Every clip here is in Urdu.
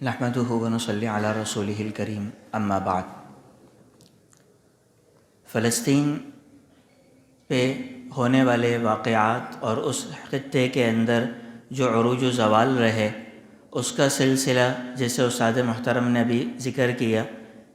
نحمده ونصلی علی رسولہ الکریم اما بعد۔ فلسطین پہ ہونے والے واقعات اور اس خطے کے اندر جو عروج و زوال رہے، اس کا سلسلہ جیسے استاد محترم نے بھی ذکر کیا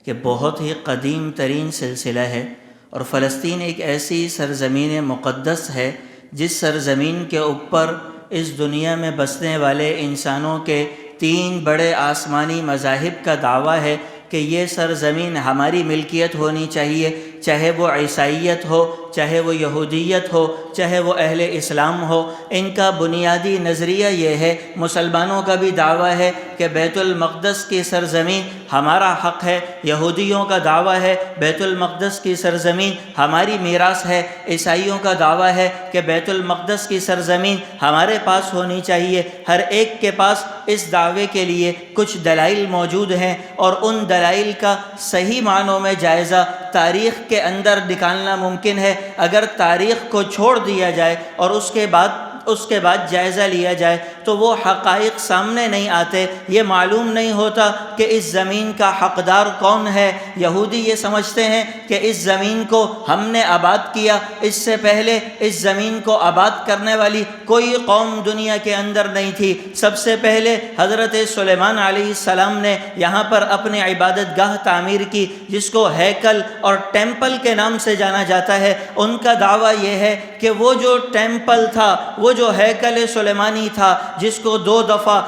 کہ بہت ہی قدیم ترین سلسلہ ہے، اور فلسطین ایک ایسی سرزمین مقدس ہے جس سرزمین کے اوپر اس دنیا میں بسنے والے انسانوں کے 3 بڑے آسمانی مذاہب کا دعویٰ ہے کہ یہ سرزمین ہماری ملکیت ہونی چاہیے، چاہے وہ عیسائیت ہو، چاہے وہ یہودیت ہو، چاہے وہ اہل اسلام ہو۔ ان کا بنیادی نظریہ یہ ہے، مسلمانوں کا بھی دعویٰ ہے کہ بیت المقدس کی سرزمین ہمارا حق ہے، یہودیوں کا دعویٰ ہے بیت المقدس کی سرزمین ہماری میراث ہے، عیسائیوں کا دعویٰ ہے کہ بیت المقدس کی سرزمین ہمارے پاس ہونی چاہیے۔ ہر ایک کے پاس اس دعوے کے لیے کچھ دلائل موجود ہیں، اور ان دلائل کا صحیح معنوں میں جائزہ تاریخ کے اندر نکالنا ممکن ہے۔ اگر تاریخ کو چھوڑ دیا جائے اور اس کے بعد جائزہ لیا جائے تو وہ حقائق سامنے نہیں آتے، یہ معلوم نہیں ہوتا کہ اس زمین کا حقدار کون ہے۔ یہودی یہ سمجھتے ہیں کہ اس زمین کو ہم نے آباد کیا، اس سے پہلے اس زمین کو آباد کرنے والی کوئی قوم دنیا کے اندر نہیں تھی۔ سب سے پہلے حضرت سلیمان علیہ السلام نے یہاں پر اپنی عبادت گاہ تعمیر کی، جس کو ہیکل اور ٹیمپل کے نام سے جانا جاتا ہے۔ ان کا دعویٰ یہ ہے کہ وہ جو ٹیمپل تھا، وہ جو ہیکل سلیمانی تھا، جس کو 2 دفعہ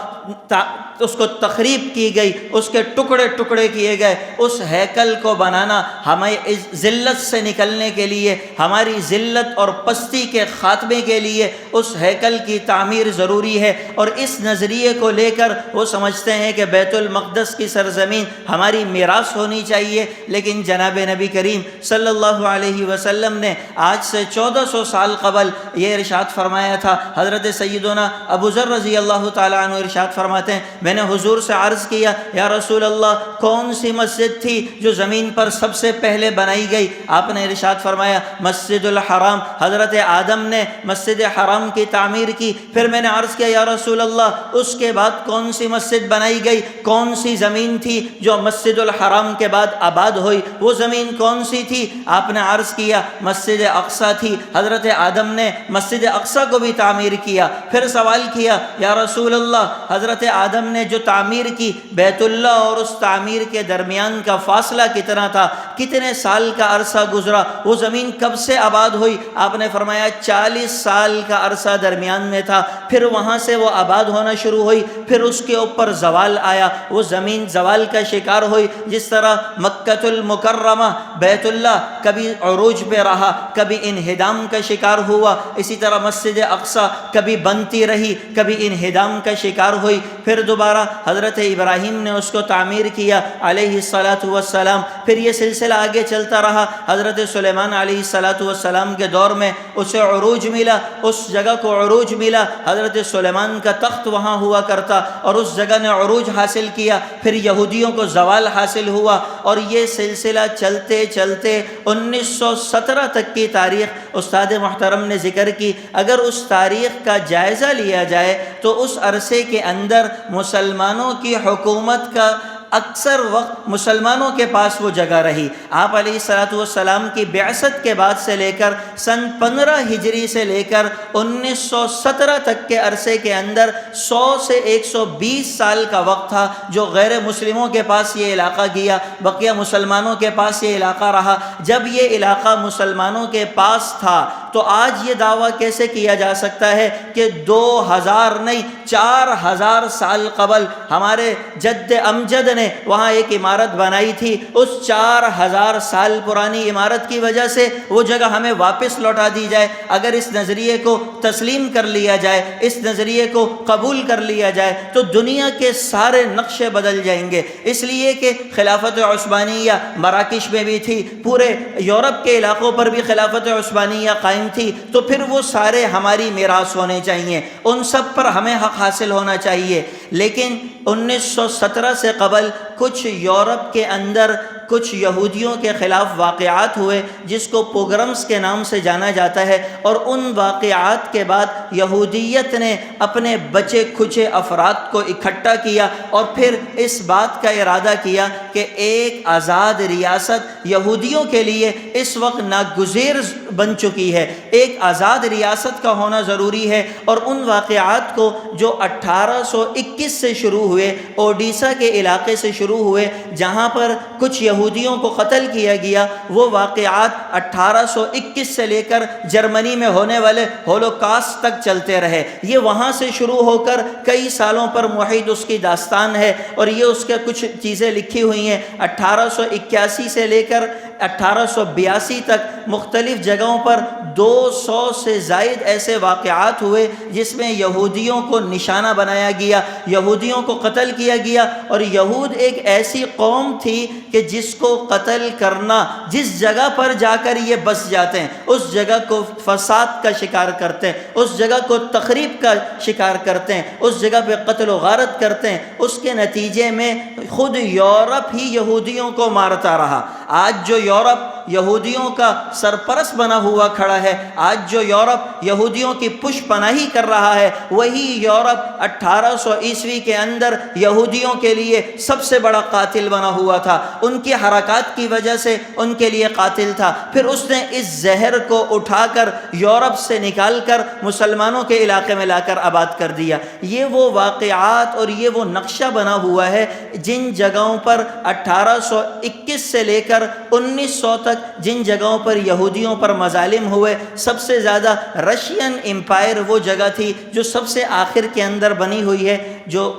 اس کو تخریب کی گئی، اس کے ٹکڑے ٹکڑے کیے گئے، اس ہیکل کو بنانا ہمیں اس ذلت سے نکلنے کے لیے، ہماری ذلت اور پستی کے خاتمے کے لیے اس ہیکل کی تعمیر ضروری ہے۔ اور اس نظریے کو لے کر وہ سمجھتے ہیں کہ بیت المقدس کی سرزمین ہماری میراث ہونی چاہیے۔ لیکن جناب نبی کریم صلی اللہ علیہ وسلم نے آج سے 1400 سال قبل یہ ارشاد فرمایا تھا۔ حضرت سیدنا ابو ذر رضی اللہ تعالیٰ عنہ ارشاد فرماتے ہیں، میں نے حضور سے عرض کیا، یا رسول اللہ، کون سی مسجد تھی جو زمین پر سب سے پہلے بنائی گئی؟ آپ نے ارشاد فرمایا، مسجد الحرام۔ حضرت آدم نے مسجد حرام کی تعمیر کی۔ پھر میں نے عرض کیا، یا رسول اللہ، اس کے بعد کون سی مسجد بنائی گئی؟ کون سی زمین تھی جو مسجد الحرام کے بعد آباد ہوئی؟ وہ زمین کون سی تھی؟ آپ نے عرض کیا، مسجد اقصیٰ تھی۔ حضرت آدم نے مسجد اقصیٰ کو بھی تعمیر کیا۔ پھر سوال کیا، یا رسول اللہ، حضرت آدم نے جو تعمیر کی، بیت اللہ اور اس تعمیر کے درمیان کا فاصلہ کتنا تھا؟ کتنے سال کا عرصہ گزرا؟ وہ زمین کب سے آباد ہوئی؟ آپ نے فرمایا 40 سال کا عرصہ درمیان میں تھا۔ پھر وہاں سے وہ آباد ہونا شروع ہوئی، پھر اس کے اوپر زوال آیا، وہ زمین زوال کا شکار ہوئی۔ جس طرح مکۃ المکرمہ، بیت اللہ کبھی عروج پہ رہا، کبھی انہدام کا شکار ہوا، اسی طرح مسجد اقصیٰ کبھی بنتی رہی، کبھی انہدام کا شکار ہوئی۔ پھر دوبارہ حضرت ابراہیم نے اس کو تعمیر کیا علیہ الصلاۃ والسلام۔ پھر یہ سلسلہ آگے چلتا رہا۔ حضرت سلیمان علیہ الصلاۃ والسلام کے دور میں اسے عروج ملا، اس جگہ کو عروج ملا۔ حضرت سلیمان کا تخت وہاں ہوا کرتا، اور اس جگہ نے عروج حاصل کیا۔ پھر یہودیوں کو زوال حاصل ہوا، اور یہ سلسلہ چلتے چلتے 1917 تک کی تاریخ استاد محترم نے ذکر کی۔ اگر اس تاریخ کا جائزہ لیا جائے تو اس عرصے کے اندر مسلمانوں کی حکومت کا اکثر وقت مسلمانوں کے پاس وہ جگہ رہی۔ آپ علیہ الصلاۃ والسلام کی بعثت کے بعد سے لے کر سن 15 ہجری سے لے کر 1917 تک کے عرصے کے اندر 100 سے 120 سال کا وقت تھا جو غیر مسلموں کے پاس یہ علاقہ گیا، بقیہ مسلمانوں کے پاس یہ علاقہ رہا۔ جب یہ علاقہ مسلمانوں کے پاس تھا تو آج یہ دعویٰ کیسے کیا جا سکتا ہے کہ 2000 نہیں 4000 سال قبل ہمارے جد امجد نے وہاں ایک عمارت بنائی تھی؟ اس 4000 سال پرانی عمارت کی وجہ سے وہ جگہ ہمیں واپس لوٹا دی جائے؟ اگر اس نظریے کو تسلیم کر لیا جائے، اس نظریے کو قبول کر لیا جائے، تو دنیا کے سارے نقشے بدل جائیں گے۔ اس لیے کہ خلافت عثمانیہ مراکش میں بھی تھی، پورے یورپ کے علاقوں پر بھی خلافت عثمانیہ قائم تھی، تو پھر وہ سارے ہماری میراث ہونے چاہیے، ان سب پر ہمیں حق حاصل ہونا چاہیے۔ لیکن 1917 سے قبل کچھ یورپ کے اندر کچھ یہودیوں کے خلاف واقعات ہوئے جس کو پوگرمز کے نام سے جانا جاتا ہے، اور ان واقعات کے بعد یہودیت نے اپنے بچے کھچے افراد کو اکٹھا کیا اور پھر اس بات کا ارادہ کیا کہ ایک آزاد ریاست یہودیوں کے لیے اس وقت ناگزیر بن چکی ہے، ایک آزاد ریاست کا ہونا ضروری ہے۔ اور ان واقعات کو جو 1821 سے شروع ہوئے، اوڈیشہ کے علاقے سے شروع ہوئے جہاں پر کچھ یہودیوں کو قتل کیا گیا، وہ واقعات 1821 سے لے کر جرمنی میں ہونے والے ہولوکاسٹ تک چلتے رہے۔ یہ وہاں سے شروع ہو کر کئی سالوں پر محیط اس کی داستان ہے، اور یہ اس کے کچھ چیزیں لکھی ہوئی ہیں۔ 1881 سے لے کر 1882 تک مختلف جگہوں پر 200 سے زائد ایسے واقعات ہوئے جس میں یہودیوں کو نشانہ بنایا گیا، یہودیوں کو قتل کیا گیا۔ اور یہود ایک ایسی قوم تھی کہ جس کو قتل کرنا، جس جگہ پر جا کر یہ بس جاتے ہیں اس جگہ کو فساد کا شکار کرتے ہیں، اس جگہ کو تخریب کا شکار کرتے ہیں، اس جگہ پہ قتل و غارت کرتے ہیں۔ اس کے نتیجے میں خود یورپ ہی یہودیوں کو مارتا رہا۔ آج جو یورپ یہودیوں کا سرپرست بنا ہوا کھڑا ہے، آج جو یورپ یہودیوں کی پشت پناہی کر رہا ہے، وہی یورپ 1800 عیسوی کے اندر یہودیوں کے لیے سب سے بڑا قاتل بنا ہوا تھا۔ ان کی حرکات کی وجہ سے ان کے لیے قاتل تھا۔ پھر اس نے اس زہر کو اٹھا کر یورپ سے نکال کر مسلمانوں کے علاقے میں لا کر آباد کر دیا۔ یہ وہ واقعات اور یہ وہ نقشہ بنا ہوا ہے جن جگہوں پر 1821 سے لے کر 1900 تک جن جگہوں پر یہودیوں پر مظالم ہوئے۔ سب سے زیادہ رشین امپائر وہ جگہ تھی جو سب سے آخر کے اندر بنی ہوئی ہے، جو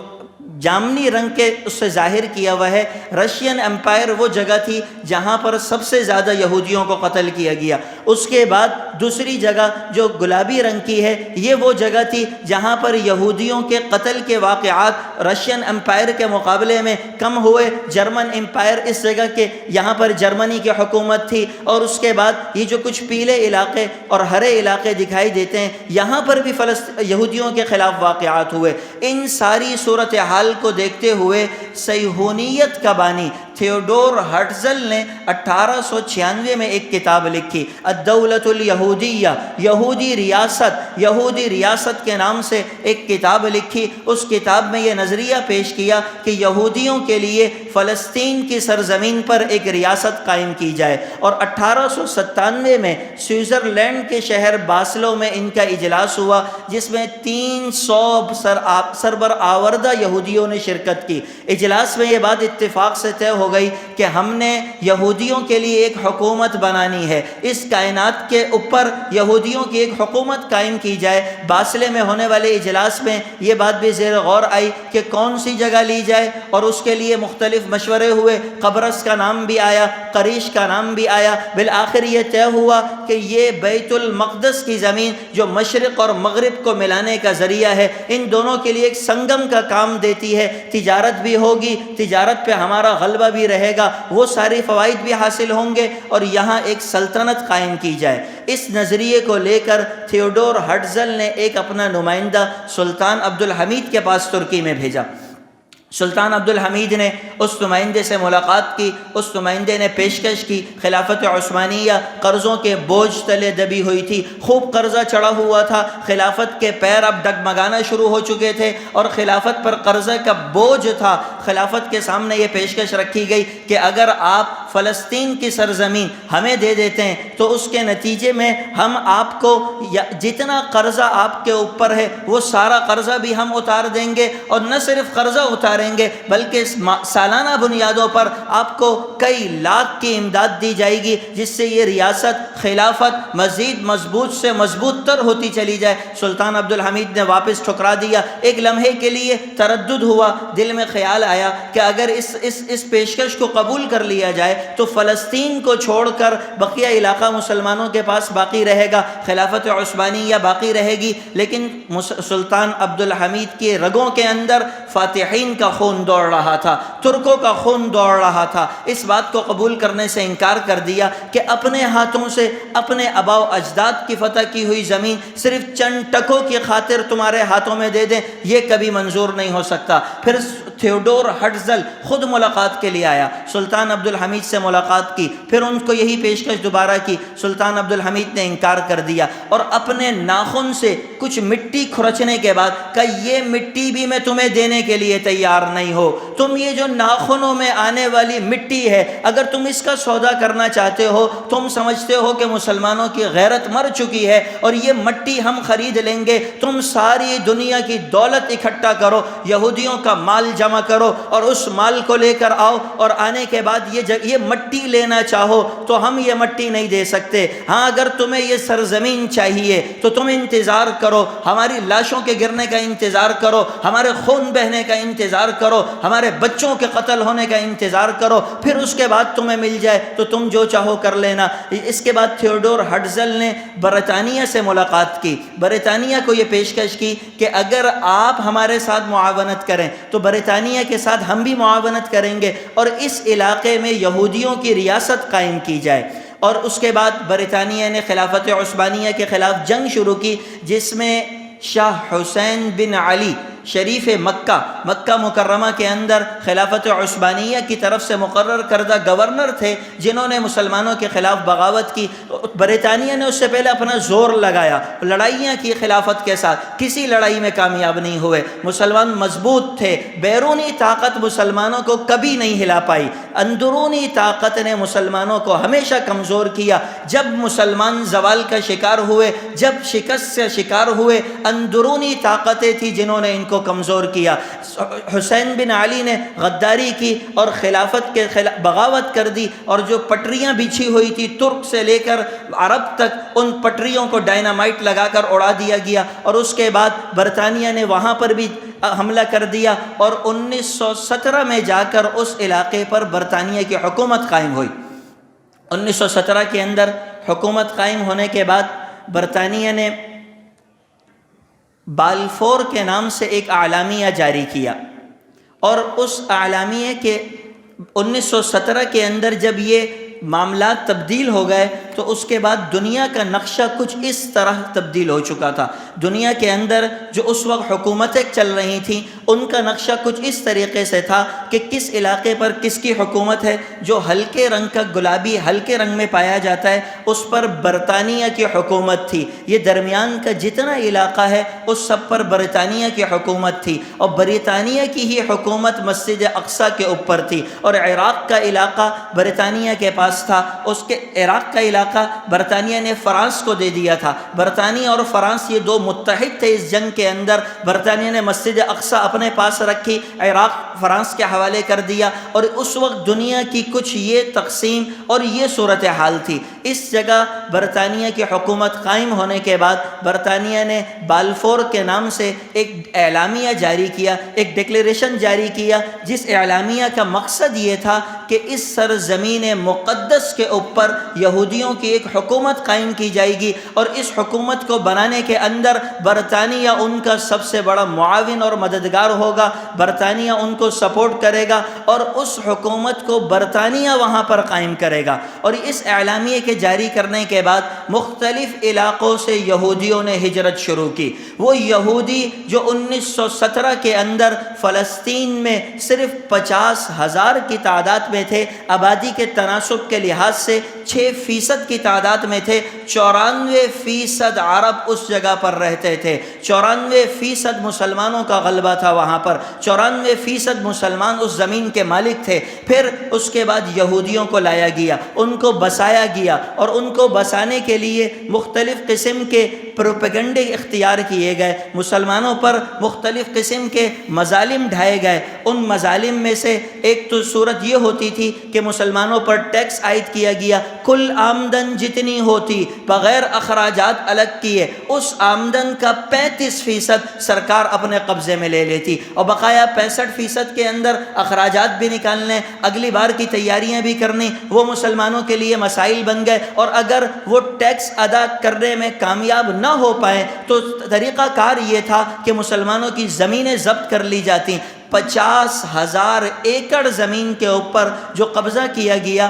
جامنی رنگ کے اس سے ظاہر کیا ہوا ہے۔ رشین امپائر وہ جگہ تھی جہاں پر سب سے زیادہ یہودیوں کو قتل کیا گیا۔ اس کے بعد دوسری جگہ جو گلابی رنگ کی ہے، یہ وہ جگہ تھی جہاں پر یہودیوں کے قتل کے واقعات رشین امپائر کے مقابلے میں کم ہوئے۔ جرمن امپائر اس جگہ کے، یہاں پر جرمنی کی حکومت تھی۔ اور اس کے بعد یہ جو کچھ پیلے علاقے اور ہرے علاقے دکھائی دیتے ہیں، یہاں پر بھی یہودیوں کے خلاف واقعات ہوئے۔ ان ساری صورتحال کو دیکھتے ہوئے صہیونیت کا بانی تھیوڈور ہرٹزل نے 1896 میں ایک کتاب لکھی، الدولۃ الیہودیہ، یہودی ریاست کے نام سے ایک کتاب لکھی۔ اس کتاب میں یہ نظریہ پیش کیا کہ یہودیوں کے لیے فلسطین کی سرزمین پر ایک ریاست قائم کی جائے۔ اور 1897 میں سوئٹزرلینڈ کے شہر باسلو میں ان کا اجلاس ہوا، جس میں 300 سربرآوردہ یہودیوں نے شرکت کی۔ اجلاس میں یہ بات اتفاق سے طے ہو گئی کہ ہم نے یہودیوں کے لیے ایک حکومت بنانی ہے، اس کائنات کے اوپر یہودیوں کی ایک حکومت قائم کی جائے۔ باسلے میں ہونے والے اجلاس میں یہ بات بھی زیر غور آئی کہ کون سی جگہ لی جائے، اور اس کے لیے مختلف مشورے ہوئے۔ قبرص کا نام بھی آیا، قریش کا نام بھی آیا۔ بالآخر یہ طے ہوا کہ یہ بیت المقدس کی زمین جو مشرق اور مغرب کو ملانے کا ذریعہ ہے، ان دونوں کے لیے ایک سنگم کا کام دیتی ہے۔ تجارت بھی ہوگی، تجارت پہ ہمارا غلبہ بھی رہے گا، وہ سارے فوائد بھی حاصل ہوں گے، اور یہاں ایک سلطنت قائم کی جائے۔ اس نظریے کو لے کر تھیوڈور ہرٹزل نے ایک اپنا نمائندہ سلطان عبدالحمید کے پاس ترکی میں بھیجا۔ سلطان عبدالحمید نے اس نمائندے سے ملاقات کی۔ اس نمائندے نے پیشکش کی، خلافت عثمانیہ قرضوں کے بوجھ تلے دبی ہوئی تھی، خوب قرضہ چڑھا ہوا تھا، خلافت کے پیر اب ڈگمگانا شروع ہو چکے تھے، اور خلافت پر قرضہ کا بوجھ تھا۔ خلافت کے سامنے یہ پیشکش رکھی گئی کہ اگر آپ فلسطین کی سرزمین ہمیں دے دیتے ہیں تو اس کے نتیجے میں ہم آپ کو جتنا قرضہ آپ کے اوپر ہے وہ سارا قرضہ بھی ہم اتار دیں گے، اور نہ صرف قرضہ اتاریں گے بلکہ سالانہ بنیادوں پر آپ کو کئی لاکھ کی امداد دی جائے گی، جس سے یہ ریاست خلافت مزید مضبوط سے مضبوط تر ہوتی چلی جائے۔ سلطان عبدالحمید نے واپس ٹھکرا دیا۔ ایک لمحے کے لیے تردد ہوا، دل میں خیال آیا کہ اگر اس پیشکش کو قبول کر لیا جائے تو فلسطین کو چھوڑ کر بقیہ علاقہ مسلمانوں کے پاس باقی رہے گا، خلافت عثمانیہ باقی رہے گی۔ لیکن سلطان عبدالحمید کے رگوں کے اندر فاتحین کا خون دوڑ رہا تھا، ترکوں کا خون دوڑ رہا تھا۔ اس بات کو قبول کرنے سے انکار کر دیا کہ اپنے ہاتھوں سے اپنے آباء و اجداد کی فتح کی ہوئی زمین صرف چند ٹکوں کی خاطر تمہارے ہاتھوں میں دے دیں، یہ کبھی منظور نہیں ہو سکتا۔ پھر تھیوڈور ہرٹزل خود ملاقات کے لیے آیا، سلطان عبد الحمید سے ملاقات کی، پھر ان کو یہی پیشکش دوبارہ کی، سلطان عبد الحمید نے انکار کر دیا اور اپنے ناخن سے کچھ مٹی کھرچنے کے بعد کہا یہ مٹی بھی میں تمہیں دینے کے لیے تیار نہیں ہو، تم یہ جو ناخنوں میں آنے والی مٹی ہے اگر تم اس کا سودا کرنا چاہتے ہو، تم سمجھتے ہو کہ مسلمانوں کی غیرت مر چکی ہے اور یہ مٹی ہم خرید لیں گے، تم ساری دنیا کی دولت اکٹھا کرو، یہودیوں کا مال جمع کرو اور اس مال کو لے کر آؤ، اور آنے کے بعد یہ مٹی لینا چاہو تو ہم یہ مٹی نہیں دے سکتے، ہاں اگر تمہیں یہ سرزمین چاہیے تو تم انتظار کرو، ہماری لاشوں کے گرنے کا انتظار کرو، ہمارے خون بہنے کا انتظار کرو، ہمارے بچوں کے قتل ہونے کا انتظار کرو، پھر اس کے بعد تمہیں مل جائے تو تم جو چاہو کر لینا۔ اس کے بعد تھیوڈور ہرٹزل نے برطانیہ سے ملاقات کی، برطانیہ کو یہ پیشکش کی کہ اگر آپ ہمارے ساتھ معاونت کریں تو برطانیہ کے ساتھ ہم بھی معاونت کریں گے اور اس علاقے میں یہودیوں کی ریاست قائم کی جائے۔ اور اس کے بعد برطانیہ نے خلافت عثمانیہ کے خلاف جنگ شروع کی، جس میں شاہ حسین بن علی شریف مکہ مکرمہ کے اندر خلافت عثمانیہ کی طرف سے مقرر کردہ گورنر تھے، جنہوں نے مسلمانوں کے خلاف بغاوت کی۔ برطانیہ نے اس سے پہلے اپنا زور لگایا، لڑائیاں کی خلافت کے ساتھ، کسی لڑائی میں کامیاب نہیں ہوئے، مسلمان مضبوط تھے، بیرونی طاقت مسلمانوں کو کبھی نہیں ہلا پائی، اندرونی طاقت نے مسلمانوں کو ہمیشہ کمزور کیا۔ جب مسلمان زوال کا شکار ہوئے، جب شکست سے شکار ہوئے، اندرونی طاقتیں تھیں جنہوں نے ان کو کمزور کیا۔ حسین بن علی نے غداری کی اور خلافت کے خلاف بغاوت کر دی، اور جو پٹریاں بچھی ہوئی تھی ترک سے لے کر عرب تک، ان پٹریوں کو ڈائنامائٹ لگا کر اڑا دیا گیا، اور اس کے بعد برطانیہ نے وہاں پر بھی حملہ کر دیا، اور 1917 میں جا کر اس علاقے پر برطانیہ کی حکومت قائم ہوئی۔ 1917 کے اندر حکومت قائم ہونے کے بعد برطانیہ نے بالفور کے نام سے ایک اعلامیہ جاری کیا، اور اس اعلامیہ کے 1917 کے اندر جب یہ معاملات تبدیل ہو گئے تو اس کے بعد دنیا کا نقشہ کچھ اس طرح تبدیل ہو چکا تھا۔ دنیا کے اندر جو اس وقت حکومتیں چل رہی تھیں ان کا نقشہ کچھ اس طریقے سے تھا کہ کس علاقے پر کس کی حکومت ہے۔ جو ہلکے رنگ کا گلابی ہلکے رنگ میں پایا جاتا ہے اس پر برطانیہ کی حکومت تھی، یہ درمیان کا جتنا علاقہ ہے اس سب پر برطانیہ کی حکومت تھی، اور برطانیہ کی ہی حکومت مسجد اقصیٰ کے اوپر تھی، اور عراق کا علاقہ برطانیہ کے پاس تھا۔ اس کے عراق کا علاقہ برطانیہ نے فرانس کو دے دیا تھا۔ برطانیہ اور فرانس یہ دو متحد تھے اس جنگ کے اندر۔ برطانیہ نے مسجد اقصیٰ اپنے پاس رکھی، عراق فرانس کے حوالے کر دیا، اور اس وقت دنیا کی کچھ یہ تقسیم اور یہ صورتحال تھی۔ اس جگہ برطانیہ کی حکومت قائم ہونے کے بعد برطانیہ نے بالفور کے نام سے ایک اعلامیہ جاری کیا، ایک ڈکلیریشن جاری کیا، جس اعلامیہ کا مقصد یہ تھا کہ اس سرزمین مقدس کے اوپر یہودیوں کی ایک حکومت قائم کی جائے گی، اور اس حکومت کو بنانے کے اندر برطانیہ ان کا سب سے بڑا معاون اور مددگار ہوگا، برطانیہ ان کو سپورٹ کرے گا، اور اس حکومت کو برطانیہ وہاں پر قائم کرے گا۔ اور اس اعلامیے کے جاری کرنے کے بعد مختلف علاقوں سے یہودیوں نے ہجرت شروع کی۔ وہ یہودی جو 1917 کے اندر فلسطین میں صرف 50,000 کی تعداد میں تھے، آبادی کے تناسب کے لحاظ سے 6% کی تعداد میں تھے، 94% عرب اس جگہ پر رہتے تھے، 94% مسلمانوں کا غلبہ تھا وہاں پر، 94% مسلمان اس زمین کے مالک تھے۔ پھر اس کے بعد یہودیوں کو لایا گیا، ان کو بسایا گیا، اور ان کو بسانے کے لیے مختلف قسم کے پروپیگنڈے اختیار کیے گئے، مسلمانوں پر مختلف قسم کے مظالم ڈھائے گئے۔ ان مظالم میں سے ایک تو صورت یہ ہوتی تھی کہ مسلمانوں پر ٹیکس عائد کیا گیا، کل آمدن جتنی ہوتی بغیر اخراجات الگ کیے اس آمدن کا 35% سرکار اپنے قبضے میں لے لیتی، اور بقایا 65% کے اندر اخراجات بھی نکالنے، اگلی بار کی تیاریاں بھی کرنی، وہ مسلمانوں کے لیے مسائل بن گئے۔ اور اگر وہ ٹیکس ادا کرنے میں کامیاب نہ ہو پائے تو طریقہ کار یہ تھا کہ مسلمانوں کی زمینیں ضبط کر لی جاتی۔ 50,000 ایکڑ زمین کے اوپر جو قبضہ کیا گیا،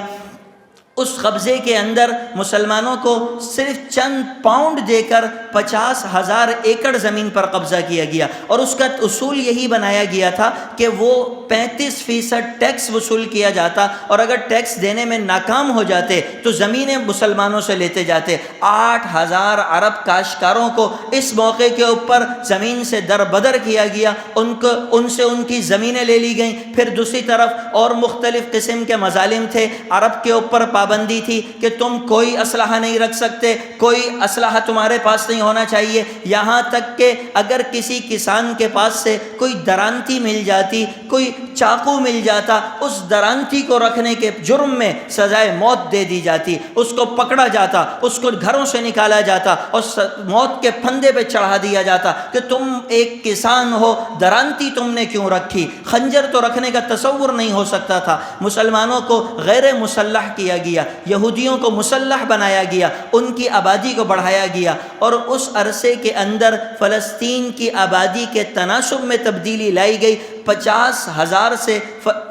اس قبضے کے اندر مسلمانوں کو صرف چند پاؤنڈ دے کر 50,000 ایکڑ زمین پر قبضہ کیا گیا، اور اس کا اصول یہی بنایا گیا تھا کہ وہ 35% ٹیکس وصول کیا جاتا، اور اگر ٹیکس دینے میں ناکام ہو جاتے تو زمینیں مسلمانوں سے لیتے جاتے۔ 8,000 عرب کاشتکاروں کو اس موقع کے اوپر زمین سے دربدر کیا گیا، ان سے ان کی زمینیں لے لی گئیں۔ پھر دوسری طرف اور مختلف قسم کے مظالم تھے، عرب کے اوپر پابندی تھی کہ تم کوئی اسلحہ نہیں رکھ سکتے، کوئی اسلحہ تمہارے پاس نہیں ہونا چاہیے، یہاں تک کہ اگر کسی کسان کے پاس سے کوئی درانتی مل جاتی، کوئی چاقو مل جاتا، اس درانتی کو رکھنے کے جرم میں سزائے موت دے دی جاتی، اس کو پکڑا جاتا، اس کو گھروں سے نکالا جاتا اور موت کے پھندے پہ چڑھا دیا جاتا کہ تم ایک کسان ہو، درانتی تم نے کیوں رکھی؟ خنجر تو رکھنے کا تصور نہیں ہو سکتا تھا۔ مسلمانوں کو غیر مسلح کیا گیا، یہودیوں کو مسلح بنایا گیا، ان کی آبادی کو بڑھایا گیا، اور اس عرصے کے اندر فلسطین کی آبادی کے تناسب میں تبدیلی لائی گئی۔ 50,000 سے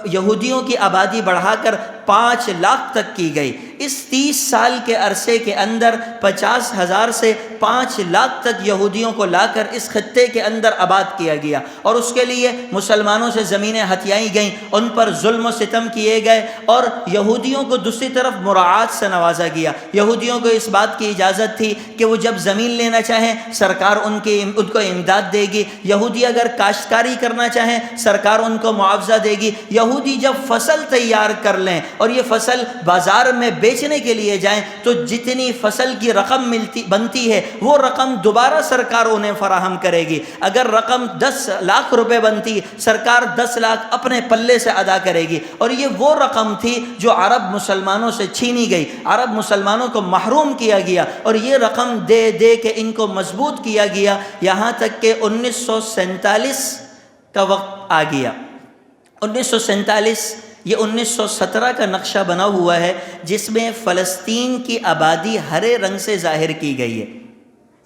یہودیوں کی آبادی بڑھا کر 5 لاکھ تک کی گئی۔ اس 30 سال کے عرصے کے اندر 50,000 سے 5 لاکھ تک یہودیوں کو لا کر اس خطے کے اندر آباد کیا گیا، اور اس کے لیے مسلمانوں سے زمینیں ہتھیائی گئیں، ان پر ظلم و ستم کیے گئے، اور یہودیوں کو دوسری طرف مراعات سے نوازا گیا۔ یہودیوں کو اس بات کی اجازت تھی کہ وہ جب زمین لینا چاہیں سرکار ان کو امداد دے گی، یہودی اگر کاشتکاری کرنا چاہیں سرکار ان کو معاوضہ دے گی، یہودی جب فصل تیار کر لیں اور یہ فصل بازار میں بیچنے کے لیے جائیں تو جتنی فصل کی رقم بنتی ہے وہ رقم دوبارہ سرکار انہیں فراہم کرے گی۔ اگر رقم 10 لاکھ روپے بنتی، سرکار 10 لاکھ اپنے پلے سے ادا کرے گی، اور یہ وہ رقم تھی جو عرب مسلمانوں سے چھینی گئی، عرب مسلمانوں کو محروم کیا گیا، اور یہ رقم دے دے کے ان کو مضبوط کیا گیا، یہاں تک کہ 1947 کا وقت آ گیا۔ 1947 یہ 1917 کا نقشہ بنا ہوا ہے، جس میں فلسطین کی آبادی ہرے رنگ سے ظاہر کی گئی ہے۔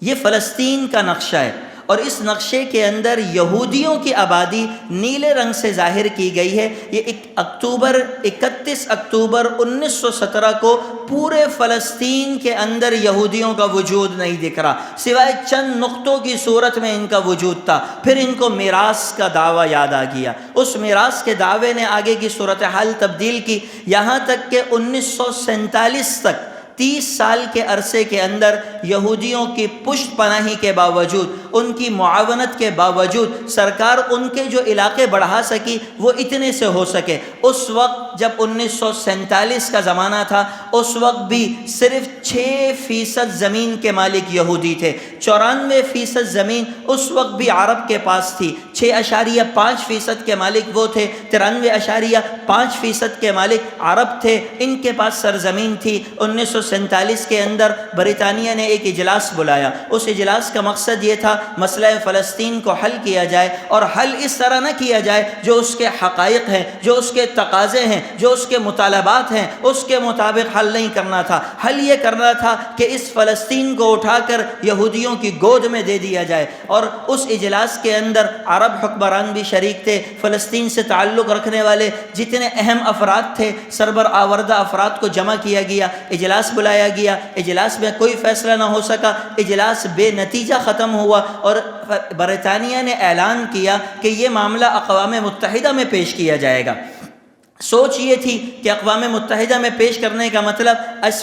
یہ فلسطین کا نقشہ ہے، اور اس نقشے کے اندر یہودیوں کی آبادی نیلے رنگ سے ظاہر کی گئی ہے۔ یہ 31 اکتوبر 1917 کو پورے فلسطین کے اندر یہودیوں کا وجود نہیں دکھ رہا، سوائے چند نقطوں کی صورت میں ان کا وجود تھا۔ پھر ان کو میراث کا دعویٰ یاد آ گیا، اس میراث کے دعوے نے آگے کی صورتحال تبدیل کی، یہاں تک کہ 1947 تک 30 سال کے عرصے کے اندر یہودیوں کی پشت پناہی کے باوجود، ان کی معاونت کے باوجود، سرکار ان کے جو علاقے بڑھا سکی وہ اتنے سے ہو سکے۔ اس وقت جب 1947 کا زمانہ تھا، اس وقت بھی صرف 6% زمین کے مالک یہودی تھے، 94% زمین اس وقت بھی عرب کے پاس تھی، 6.5% کے مالک وہ تھے، 93.5% کے مالک عرب تھے، ان کے پاس سرزمین تھی۔ 1947 کے اندر برطانیہ نے ایک اجلاس بلایا، اس اجلاس کا مقصد یہ تھا مسئلہ فلسطین کو حل کیا جائے، اور حل اس طرح نہ کیا جائے جو اس کے حقائق ہیں، جو اس کے تقاضے ہیں، جو اس کے مطالبات ہیں، اس کے مطابق حل نہیں کرنا تھا۔ حل یہ کرنا تھا کہ اس فلسطین کو اٹھا کر یہودیوں کی گود میں دے دیا جائے، اور اس اجلاس کے اندر عرب حکمران بھی شریک تھے، فلسطین سے تعلق رکھنے والے جتنے اہم افراد تھے، سربر آوردہ افراد کو جمع کیا گیا، اجلاس بلایا گیا۔ اجلاس میں کوئی فیصلہ نہ ہو سکا، اجلاس بے نتیجہ ختم ہوا، اور برطانیہ نے اعلان کیا کہ یہ معاملہ اقوام متحدہ میں پیش کیا جائے گا۔ سوچ یہ تھی کہ اقوام متحدہ میں پیش کرنے کا مطلب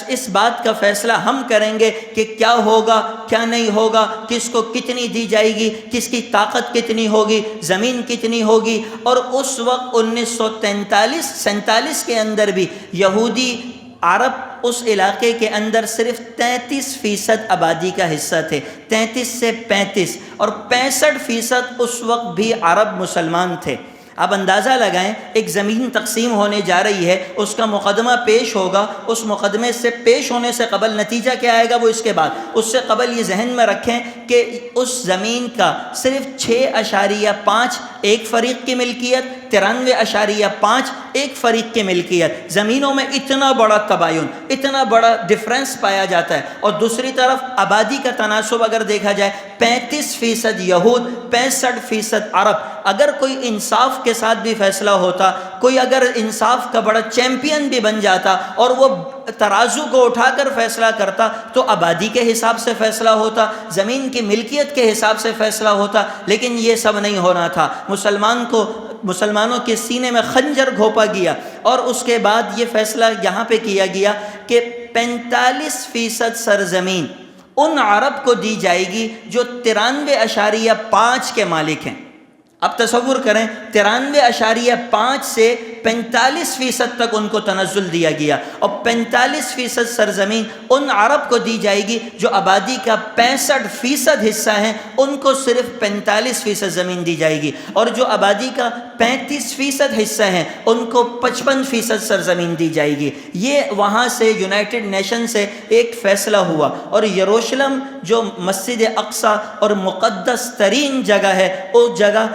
اس بات کا فیصلہ ہم کریں گے کہ کیا ہوگا کیا نہیں ہوگا، کس کو کتنی دی جائے گی، کس کی طاقت کتنی ہوگی، زمین کتنی ہوگی۔ اور اس وقت 1947 کے اندر بھی یہودی عرب اس علاقے کے اندر صرف 33% آبادی کا حصہ تھے، 33 سے 35، اور 65% اس وقت بھی عرب مسلمان تھے۔ اب اندازہ لگائیں، ایک زمین تقسیم ہونے جا رہی ہے، اس کا مقدمہ پیش ہوگا، اس مقدمے سے پیش ہونے سے قبل نتیجہ کیا آئے گا وہ اس کے بعد، اس سے قبل یہ ذہن میں رکھیں کہ اس زمین کا صرف 6.5 ایک فریق کی ملکیت، 93.5 ایک فریق کی ملکیت۔ زمینوں میں اتنا بڑا تباین، اتنا بڑا ڈفرنس پایا جاتا ہے، اور دوسری طرف آبادی کا تناسب اگر دیکھا جائے 35% یہود، 65% عرب۔ اگر کوئی انصاف کے ساتھ بھی فیصلہ ہوتا، کوئی اگر انصاف کا بڑا چیمپئن بھی بن جاتا اور وہ ترازو کو اٹھا کر فیصلہ کرتا تو آبادی کے حساب سے فیصلہ ہوتا، زمین کی ملکیت کے حساب سے فیصلہ ہوتا، لیکن یہ سب نہیں ہونا تھا۔ مسلمانوں کے سینے میں خنجر گھونپا گیا، اور اس کے بعد یہ فیصلہ یہاں پہ کیا گیا کہ 45% سرزمین ان عرب کو دی جائے گی جو 93.5 کے مالک ہیں۔ اب تصور کریں، 93.5 سے 45% تک ان کو تنزل دیا گیا، اور 45% سرزمین ان عرب کو دی جائے گی جو آبادی کا 65% حصہ ہیں، ان کو صرف 45% زمین دی جائے گی، اور جو آبادی کا 35% حصہ ہیں ان کو 55% سرزمین دی جائے گی۔ یہ وہاں سے یونائٹڈ نیشن سے ایک فیصلہ ہوا، اور یروشلم جو مسجد اقصی اور مقدس ترین جگہ ہے، اس جگہ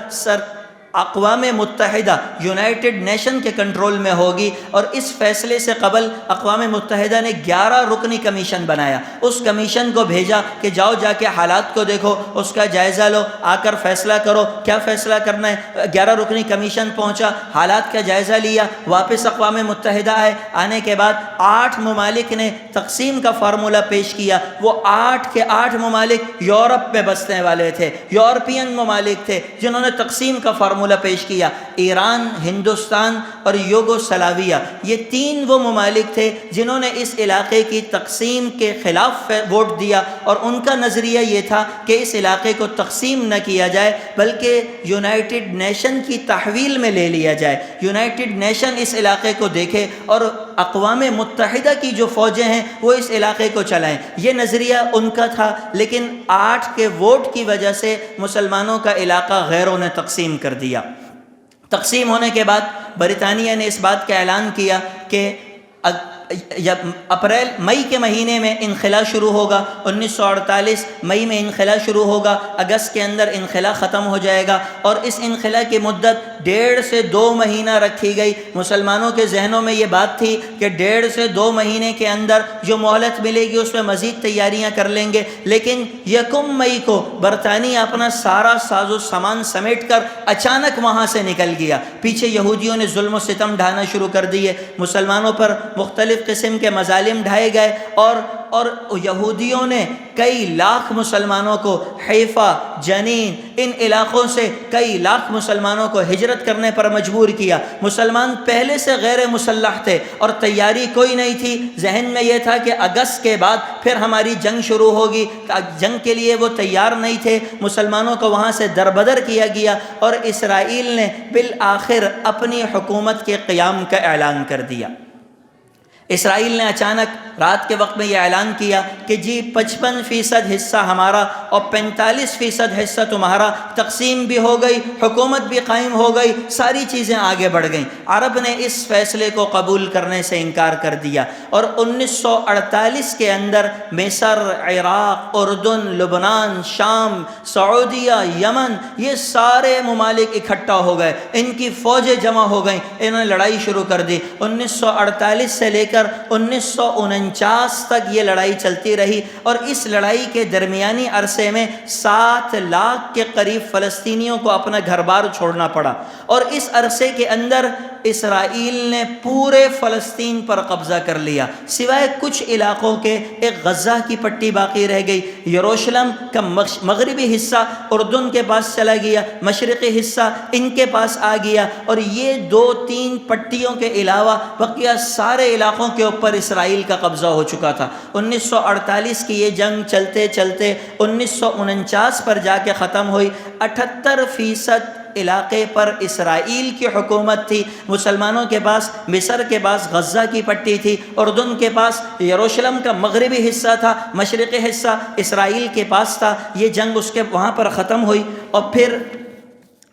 اقوام متحدہ یونائٹڈ نیشن کے کنٹرول میں ہوگی، اور اس فیصلے سے قبل اقوام متحدہ نے 11 رکنی کمیشن بنایا۔ اس کمیشن کو بھیجا کہ جاؤ جا کے حالات کو دیکھو، اس کا جائزہ لو، آ کر فیصلہ کرو کیا فیصلہ کرنا ہے۔ 11 رکنی کمیشن پہنچا، حالات کا جائزہ لیا، واپس اقوام متحدہ آئے۔ آنے کے بعد 8 ممالک نے تقسیم کا فارمولہ پیش کیا۔ وہ 8 کے 8 ممالک یورپ میں بسنے والے تھے، یورپین ممالک تھے جنہوں نے تقسیم کا فارمولہ پیش کیا۔ ایران، ہندوستان اور یوگوسلاویہ، یہ 3 وہ ممالک تھے جنہوں نے اس علاقے کی تقسیم کے خلاف ووٹ دیا، اور ان کا نظریہ یہ تھا کہ اس علاقے کو تقسیم نہ کیا جائے بلکہ یونائٹڈ نیشن کی تحویل میں لے لیا جائے، یونائٹڈ نیشن اس علاقے کو دیکھے اور اقوام متحدہ کی جو فوجیں ہیں وہ اس علاقے کو چلائیں۔ یہ نظریہ ان کا تھا، لیکن 8 کے ووٹ کی وجہ سے مسلمانوں کا علاقہ غیروں نے تقسیم کر دیا۔ تقسیم ہونے کے بعد برطانیہ نے اس بات کا اعلان کیا کہ مئی کے مہینے میں انخلا شروع ہوگا، 1948 مئی میں انخلا شروع ہوگا، اگست کے اندر انخلا ختم ہو جائے گا، اور اس انخلا کی مدت 1.5 سے 2 مہینہ رکھی گئی۔ مسلمانوں کے ذہنوں میں یہ بات تھی کہ 1.5 سے 2 مہینے کے اندر جو مہلت ملے گی اس میں مزید تیاریاں کر لیں گے، لیکن 1 مئی کو برطانیہ اپنا سارا ساز و سامان سمیٹ کر اچانک وہاں سے نکل گیا۔ پیچھے یہودیوں نے ظلم و ستم ڈھانا شروع کر دیے، مسلمانوں پر مختلف قسم کے مظالم ڈھائے گئے، اور یہودیوں نے کئی لاکھ مسلمانوں کو حیفا، جنین، ان علاقوں سے کئی لاکھ مسلمانوں کو ہجرت کرنے پر مجبور کیا۔ مسلمان پہلے سے غیر مسلح تھے اور تیاری کوئی نہیں تھی، ذہن میں یہ تھا کہ اگست کے بعد پھر ہماری جنگ شروع ہوگی، جنگ کے لیے وہ تیار نہیں تھے۔ مسلمانوں کو وہاں سے دربدر کیا گیا، اور اسرائیل نے بالآخر اپنی حکومت کے قیام کا اعلان کر دیا۔ اسرائیل نے اچانک رات کے وقت میں یہ اعلان کیا کہ جی 55% حصہ ہمارا اور 45% حصہ تمہارا، تقسیم بھی ہو گئی، حکومت بھی قائم ہو گئی، ساری چیزیں آگے بڑھ گئیں۔ عرب نے اس فیصلے کو قبول کرنے سے انکار کر دیا، اور 1948 کے اندر مصر، عراق، اردن، لبنان، شام، سعودیہ، یمن، یہ سارے ممالک اکٹھا ہو گئے، ان کی فوجیں جمع ہو گئیں، انہوں نے لڑائی شروع کر دی۔ 1948 سے لے کر 1949 تک یہ لڑائی چلتی رہی، اور اس لڑائی کے درمیانی عرصے میں 7 لاکھ کے قریب فلسطینیوں کو اپنا گھر بار چھوڑنا پڑا، اور اس عرصے کے اندر اسرائیل نے پورے فلسطین پر قبضہ کر لیا، سوائے کچھ علاقوں کے ایک غزہ کی پٹی باقی رہ گئی۔ یروشلم کا مغربی حصہ اردن کے پاس چلا گیا، مشرقی حصہ ان کے پاس آ گیا، اور یہ 2-3 پٹیوں کے علاوہ بقیہ سارے علاقوں کے اوپر اسرائیل کا قبضہ ہو چکا تھا۔ 1948 کی یہ جنگ چلتے چلتے 1949 پر جا کے ختم ہوئی۔ 78% علاقے پر اسرائیل کی حکومت تھی، مسلمانوں کے پاس مصر کے پاس غزہ کی پٹی تھی، اردن کے پاس یروشلم کا مغربی حصہ تھا، مشرقی حصہ اسرائیل کے پاس تھا۔ یہ جنگ اس کے وہاں پر ختم ہوئی، اور پھر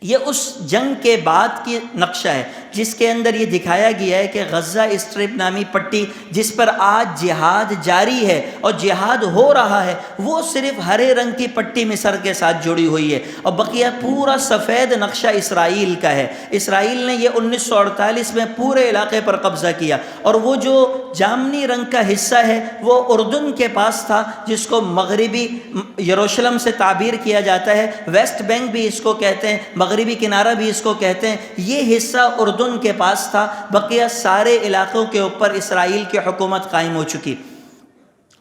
یہ اس جنگ کے بعد کی نقشہ ہے جس کے اندر یہ دکھایا گیا ہے کہ غزہ اسٹرپ نامی پٹی جس پر آج جہاد جاری ہے اور جہاد ہو رہا ہے، وہ صرف ہرے رنگ کی پٹی مصر کے ساتھ جڑی ہوئی ہے، اور بقیہ پورا سفید نقشہ اسرائیل کا ہے۔ اسرائیل نے یہ 1948 میں پورے علاقے پر قبضہ کیا، اور وہ جو جامنی رنگ کا حصہ ہے وہ اردن کے پاس تھا، جس کو مغربی یروشلم سے تعبیر کیا جاتا ہے، ویسٹ بینک بھی اس کو کہتے ہیں، مغربی کنارہ بھی اس کو کہتے ہیں۔ یہ حصہ اردن کے پاس تھا، بقیہ سارے علاقوں کے اوپر اسرائیل کی حکومت قائم ہو چکی۔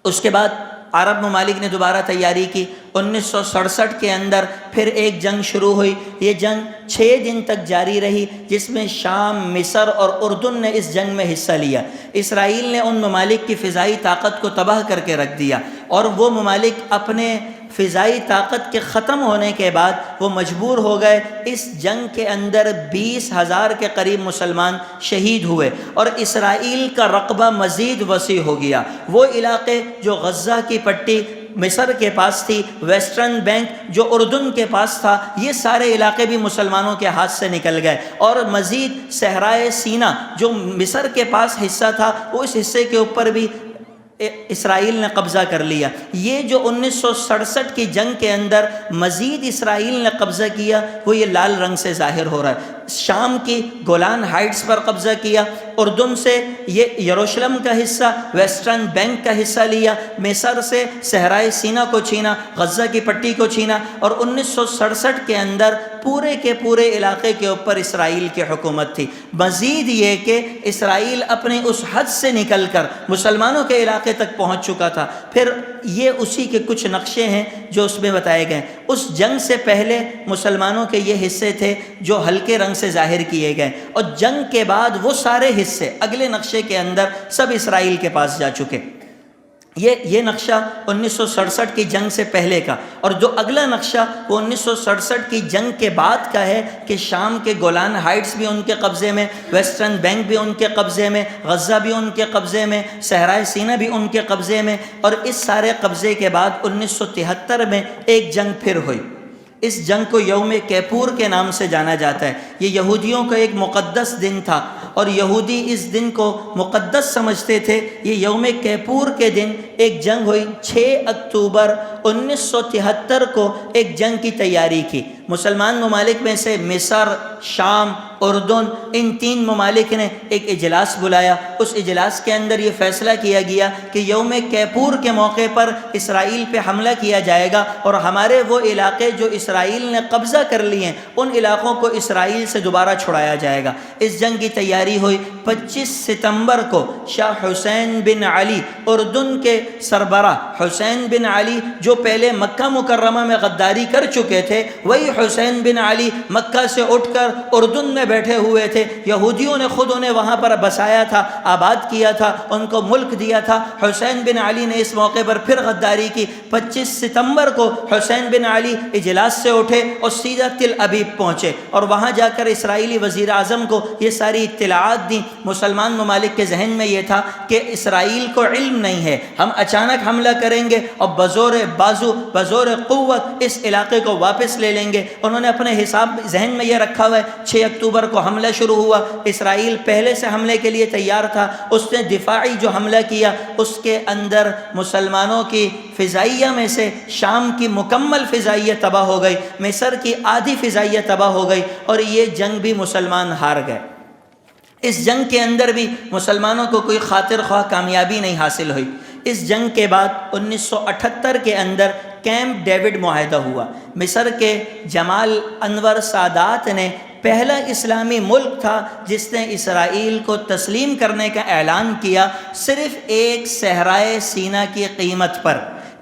اس کے بعد عرب ممالک نے دوبارہ تیاری کی۔ 1967 کے اندر پھر ایک جنگ شروع ہوئی۔ یہ جنگ 6 دن تک جاری رہی، جس میں شام، مصر اور اردن نے اس جنگ میں حصہ لیا۔ اسرائیل نے ان ممالک کی فضائی طاقت کو تباہ کر کے رکھ دیا، اور وہ ممالک اپنے فضائی طاقت کے ختم ہونے کے بعد وہ مجبور ہو گئے۔ اس جنگ کے اندر 20,000 کے قریب مسلمان شہید ہوئے، اور اسرائیل کا رقبہ مزید وسیع ہو گیا۔ وہ علاقے جو غزہ کی پٹی مصر کے پاس تھی، ویسٹرن بینک جو اردن کے پاس تھا، یہ سارے علاقے بھی مسلمانوں کے ہاتھ سے نکل گئے، اور مزید صحرائے سینا جو مصر کے پاس حصہ تھا، وہ اس حصے کے اوپر بھی اسرائیل نے قبضہ کر لیا۔ یہ جو 1967 کی جنگ کے اندر مزید اسرائیل نے قبضہ کیا، وہ یہ لال رنگ سے ظاہر ہو رہا ہے۔ شام کی گولان ہائٹس پر قبضہ کیا، اردن سے یہ یروشلم کا حصہ، ویسٹرن بینک کا حصہ لیا، مصر سے صحرائے سینا کو چھینا، غزہ کی پٹی کو چھینا، اور 1967 کے اندر پورے کے پورے علاقے کے اوپر اسرائیل کی حکومت تھی۔ مزید یہ کہ اسرائیل اپنے اس حد سے نکل کر مسلمانوں کے علاقے تک پہنچ چکا تھا۔ پھر یہ اسی کے کچھ نقشے ہیں جو اس میں بتائے گئے۔ اس جنگ سے پہلے مسلمانوں کے یہ حصے تھے جو ہلکے رنگ سے ظاہر کیے گئے، اور جنگ کے بعد وہ سارے حصے اگلے نقشے کے اندر سب اسرائیل کے پاس جا چکے۔ یہ نقشہ 1967 کی جنگ سے پہلے کا، اور جو اگلا نقشہ وہ 1967 کی جنگ کے بعد کا ہے کہ شام کے گولان ہائٹس بھی ان کے قبضے میں، ویسٹرن بینک بھی ان کے قبضے میں، غزہ بھی ان کے قبضے میں، صحرائے سینا بھی ان کے قبضے میں، اور اس سارے قبضے کے بعد 1973 میں ایک جنگ پھر ہوئی۔ اس جنگ کو یوم کیپور کے نام سے جانا جاتا ہے۔ یہ یہودیوں کا ایک مقدس دن تھا، اور یہودی اس دن کو مقدس سمجھتے تھے۔ یہ یوم کیپور کے دن ایک جنگ ہوئی۔ 6 اکتوبر 1973 کو ایک جنگ کی تیاری کی۔ مسلمان ممالک میں سے مصر، شام، اردن، ان 3 ممالک نے ایک اجلاس بلایا۔ اس اجلاس کے اندر یہ فیصلہ کیا گیا کہ یوم کیپور کے موقع پر اسرائیل پہ حملہ کیا جائے گا، اور ہمارے وہ علاقے جو اسرائیل نے قبضہ کر لیے ہیں ان علاقوں کو اسرائیل سے دوبارہ چھڑایا جائے گا۔ اس جنگ کی تیاری ہوئی۔ 25 ستمبر کو شاہ حسین بن علی، اردن کے سربراہ حسین بن علی جو پہلے مکہ مکرمہ میں غداری کر چکے تھے، وہی حسین بن علی مکہ سے اٹھ کر اردن میں بیٹھے ہوئے تھے۔ یہودیوں نے خود انہیں وہاں پر بسایا تھا، آباد کیا تھا، ان کو ملک دیا تھا۔ حسین بن علی نے اس موقع پر پھر غداری کی۔ 25 ستمبر کو حسین بن علی اجلاس سے اٹھے اور سیدھا تل ابیب پہنچے، اور وہاں جا کر اسرائیلی وزیر اعظم کو یہ ساری اطلاعات دیں۔ مسلمان ممالک کے ذہن میں یہ تھا کہ اسرائیل کو علم نہیں ہے، ہم اچانک حملہ کریں گے اور بزور بازو، بزور قوت اس علاقے کو واپس لے لیں گے۔ انہوں نے اپنے حساب ذہن میں یہ رکھا ہوا ہے۔ 6 اکتوبر کو حملہ شروع ہوا۔ اسرائیل پہلے سے حملے کے لیے تیار تھا۔ اس نے دفاعی جو حملہ کیا اس کے اندر مسلمانوں کی فضائیہ میں سے شام کی مکمل فضائیہ تباہ ہو گئی، مصر کی آدھی فضائیہ تباہ ہو گئی، اور یہ جنگ بھی مسلمان ہار گئے۔ اس جنگ کے اندر بھی مسلمانوں کو کوئی خاطر خواہ کامیابی نہیں حاصل ہوئی۔ اس جنگ کے بعد 1978 کے اندر کیمپ ڈیوڈ معاہدہ ہوا۔ مصر کے جمال انور سادات نے پہلا اسلامی ملک تھا جس نے اسرائیل کو تسلیم کرنے کا اعلان کیا، صرف ایک صحرائے سینا کی قیمت پر۔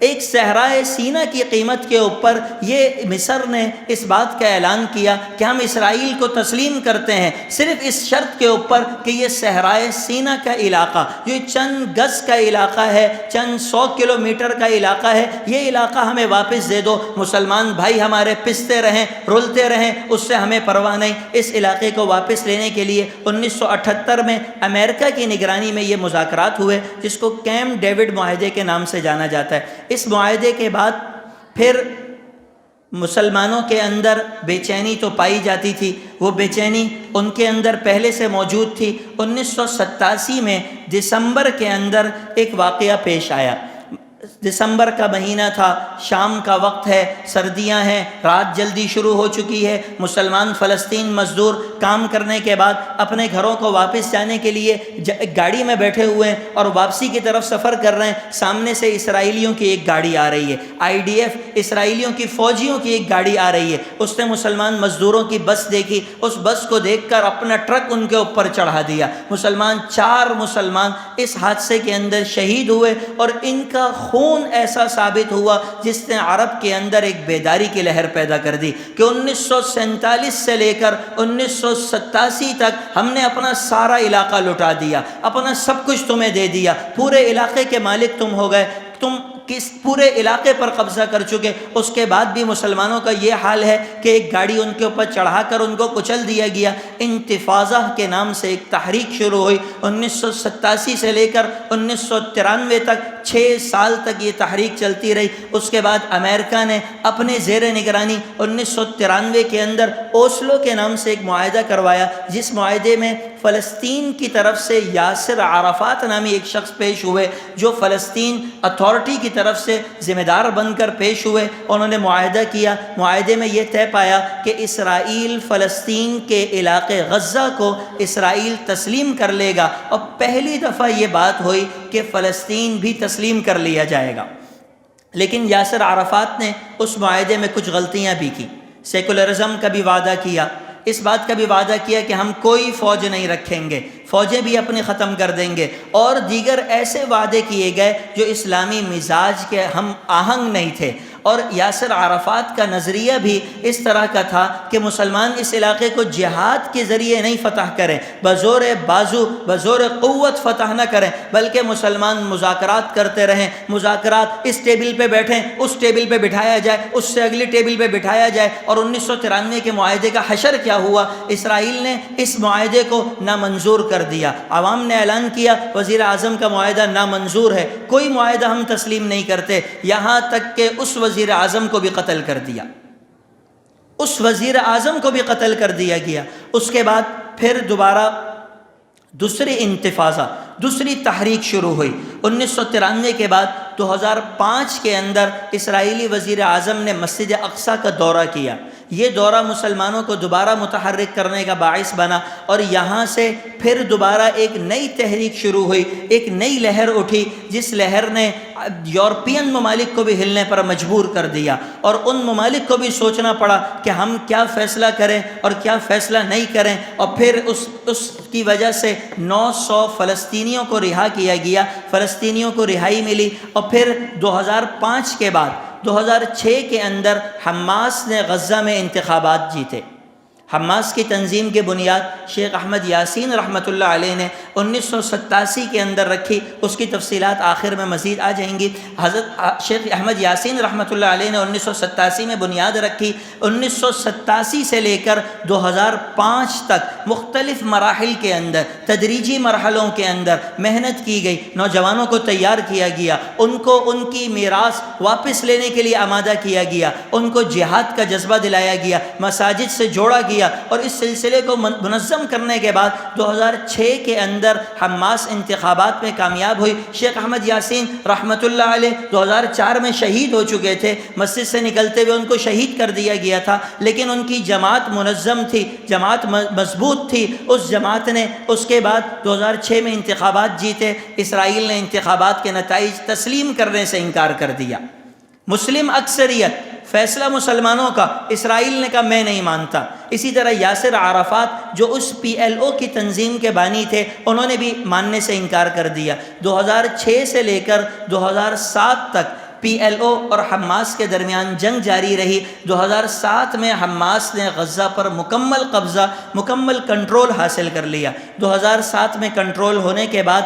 ایک صحرائے سینا کی قیمت کے اوپر یہ مصر نے اس بات کا اعلان کیا کہ ہم اسرائیل کو تسلیم کرتے ہیں، صرف اس شرط کے اوپر کہ یہ صحرائے سینا کا علاقہ جو چند گز کا علاقہ ہے، چند 100 کلومیٹر کا علاقہ ہے، یہ علاقہ ہمیں واپس دے دو۔ مسلمان بھائی ہمارے پستے رہیں، رولتے رہیں، اس سے ہمیں پرواہ نہیں۔ اس علاقے کو واپس لینے کے لیے 1978 میں امریکہ کی نگرانی میں یہ مذاکرات ہوئے، جس کو کیمپ ڈیوڈ معاہدے کے نام سے جانا جاتا ہے۔ اس معاہدے کے بعد پھر مسلمانوں کے اندر بے چینی تو پائی جاتی تھی، وہ بے چینی ان کے اندر پہلے سے موجود تھی۔ 1987 میں دسمبر کے اندر ایک واقعہ پیش آیا۔ دسمبر کا مہینہ تھا، شام کا وقت ہے، سردیاں ہیں، رات جلدی شروع ہو چکی ہے، مسلمان فلسطین مزدور کام کرنے کے بعد اپنے گھروں کو واپس جانے کے لیے گاڑی میں بیٹھے ہوئے ہیں اور واپسی کی طرف سفر کر رہے ہیں۔ سامنے سے اسرائیلیوں کی ایک گاڑی آ رہی ہے، IDF اسرائیلیوں کی فوجیوں کی ایک گاڑی آ رہی ہے۔ اس نے مسلمان مزدوروں کی بس دیکھی، اس بس کو دیکھ کر اپنا ٹرک ان کے اوپر چڑھا دیا۔ چار مسلمان اس حادثے کے اندر شہید ہوئے، اور ان کا خون ایسا ثابت ہوا جس نے عرب کے اندر ایک بیداری کی لہر پیدا کر دی کہ 1947 سے لے کر 1987 تک ہم نے اپنا سارا علاقہ لٹا دیا، اپنا سب کچھ تمہیں دے دیا، پورے علاقے کے مالک تم ہو گئے، تم کس پورے علاقے پر قبضہ کر چکے۔ اس کے بعد بھی مسلمانوں کا یہ حال ہے کہ ایک گاڑی ان کے اوپر چڑھا کر ان کو کچل دیا گیا۔ انتفاضہ کے نام سے ایک تحریک شروع ہوئی 1987 سے لے کر 1993 تک، 6 سال تک یہ تحریک چلتی رہی۔ اس کے بعد امریکہ نے اپنے زیر نگرانی 1993 کے اندر اوسلو کے نام سے ایک معاہدہ کروایا، جس معاہدے میں فلسطین کی طرف سے یاسر عرفات نامی ایک شخص پیش ہوئے، جو فلسطین اتھارٹی کی طرف سے ذمہ دار بن کر پیش ہوئے۔ انہوں نے معاہدہ کیا، معاہدے میں یہ طے پایا کہ اسرائیل فلسطین کے علاقے غزہ کو اسرائیل تسلیم کر لے گا، اور پہلی دفعہ یہ بات ہوئی کہ فلسطین بھی تسلیم کر لیا جائے گا۔ لیکن یاسر عرفات نے اس معاہدے میں کچھ غلطیاں بھی کی۔ سیکولرزم کا بھی وعدہ کیا، اس بات کا بھی وعدہ کیا کہ ہم کوئی فوج نہیں رکھیں گے، فوجیں بھی اپنی ختم کر دیں گے، اور دیگر ایسے وعدے کیے گئے جو اسلامی مزاج کے ہم آہنگ نہیں تھے۔ اور یاسر عرفات کا نظریہ بھی اس طرح کا تھا کہ مسلمان اس علاقے کو جہاد کے ذریعے نہیں فتح کریں، بزور بازو بزور قوت فتح نہ کریں، بلکہ مسلمان مذاکرات کرتے رہیں، مذاکرات اس ٹیبل پہ بیٹھیں، اس ٹیبل پہ بٹھایا جائے، اس سے اگلی ٹیبل پہ بٹھایا جائے۔ اور 1993 کے معاہدے کا حشر کیا ہوا؟ اسرائیل نے اس معاہدے کو نامنظور کر دیا، عوام نے اعلان کیا وزیر اعظم کا معاہدہ نامنظور ہے، کوئی معاہدہ ہم تسلیم نہیں کرتے، یہاں تک کہ اس وزیر اعظم کو بھی قتل کر دیا، اس وزیر اعظم کو بھی قتل کر دیا گیا۔ اس کے بعد پھر دوبارہ دوسری انتفاضہ، دوسری تحریک شروع ہوئی 1993 کے بعد۔ 2005 کے اندر اسرائیلی وزیر اعظم نے مسجد اقصیٰ کا دورہ کیا۔ یہ دورہ مسلمانوں کو دوبارہ متحرک کرنے کا باعث بنا، اور یہاں سے پھر دوبارہ ایک نئی تحریک شروع ہوئی، ایک نئی لہر اٹھی، جس لہر نے یورپین ممالک کو بھی ہلنے پر مجبور کر دیا، اور ان ممالک کو بھی سوچنا پڑا کہ ہم کیا فیصلہ کریں اور کیا فیصلہ نہیں کریں۔ اور پھر اس کی وجہ سے 900 فلسطینیوں کو رہا کیا گیا، فلسطینیوں کو رہائی ملی۔ اور پھر 2005 کے بعد 2006 کے اندر حماس نے غزہ میں انتخابات جیتے۔ حماس کی تنظیم کی بنیاد شیخ احمد یاسین رحمۃ اللہ علیہ نے 1987 کے اندر رکھی، اس کی تفصیلات آخر میں مزید آ جائیں گی۔ حضرت شیخ احمد یاسین رحمۃ اللہ علیہ نے 1987 میں بنیاد رکھی۔ 1987 سے لے کر 2005 تک مختلف مراحل کے اندر، تدریجی مرحلوں کے اندر محنت کی گئی، نوجوانوں کو تیار کیا گیا، ان کو ان کی میراث واپس لینے کے لیے آمادہ کیا گیا، ان کو جہاد کا جذبہ دلایا گیا، مساجد سے جوڑا گیا، اور اس سلسلے کو منظم کرنے کے بعد 2006 کے اندر حماس انتخابات میں کامیاب ہوئی۔ شیخ احمد یاسین رحمۃ اللہ علیہ 2004 میں شہید ہو چکے تھے، مسجد سے نکلتے ہوئے ان کو شہید کر دیا گیا تھا، لیکن ان کی جماعت منظم تھی، جماعت مضبوط تھی۔ اس جماعت نے اس کے بعد 2006 میں انتخابات جیتے۔ اسرائیل نے انتخابات کے نتائج تسلیم کرنے سے انکار کر دیا۔ مسلم اکثریت، فیصلہ مسلمانوں کا، اسرائیل نے کہا میں نہیں مانتا۔ اسی طرح یاسر عرفات جو اس PLO کی تنظیم کے بانی تھے، انہوں نے بھی ماننے سے انکار کر دیا۔ 2006 سے لے کر 2007 تک PLO اور حماس کے درمیان جنگ جاری رہی۔ 2007 میں حماس نے غزہ پر مکمل قبضہ، مکمل کنٹرول حاصل کر لیا۔ 2007 میں کنٹرول ہونے کے بعد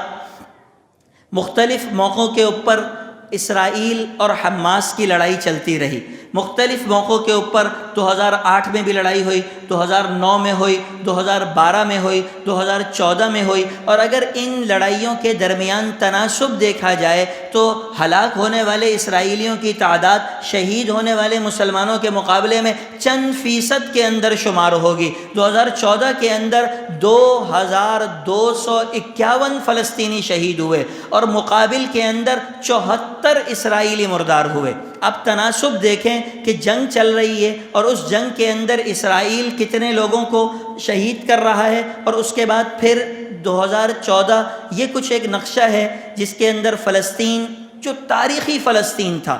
مختلف موقعوں کے اوپر اسرائیل اور حماس کی لڑائی چلتی رہی، مختلف موقعوں کے اوپر 2008 میں بھی لڑائی ہوئی، 2009 میں ہوئی، 2012 میں ہوئی، 2014 میں ہوئی، اور اگر ان لڑائیوں کے درمیان تناسب دیکھا جائے تو ہلاک ہونے والے اسرائیلیوں کی تعداد شہید ہونے والے مسلمانوں کے مقابلے میں چند فیصد کے اندر شمار ہوگی۔ 2014 کے اندر 2251 فلسطینی شہید ہوئے اور مقابل کے اندر 74 اسرائیلی مردار ہوئے۔ اب تناسب دیکھیں کہ جنگ چل رہی ہے اور اس جنگ کے اندر اسرائیل کتنے لوگوں کو شہید کر رہا ہے، اور اس کے بعد پھر 2014 یہ کچھ ایک نقشہ ہے جس کے اندر فلسطین جو تاریخی فلسطین تھا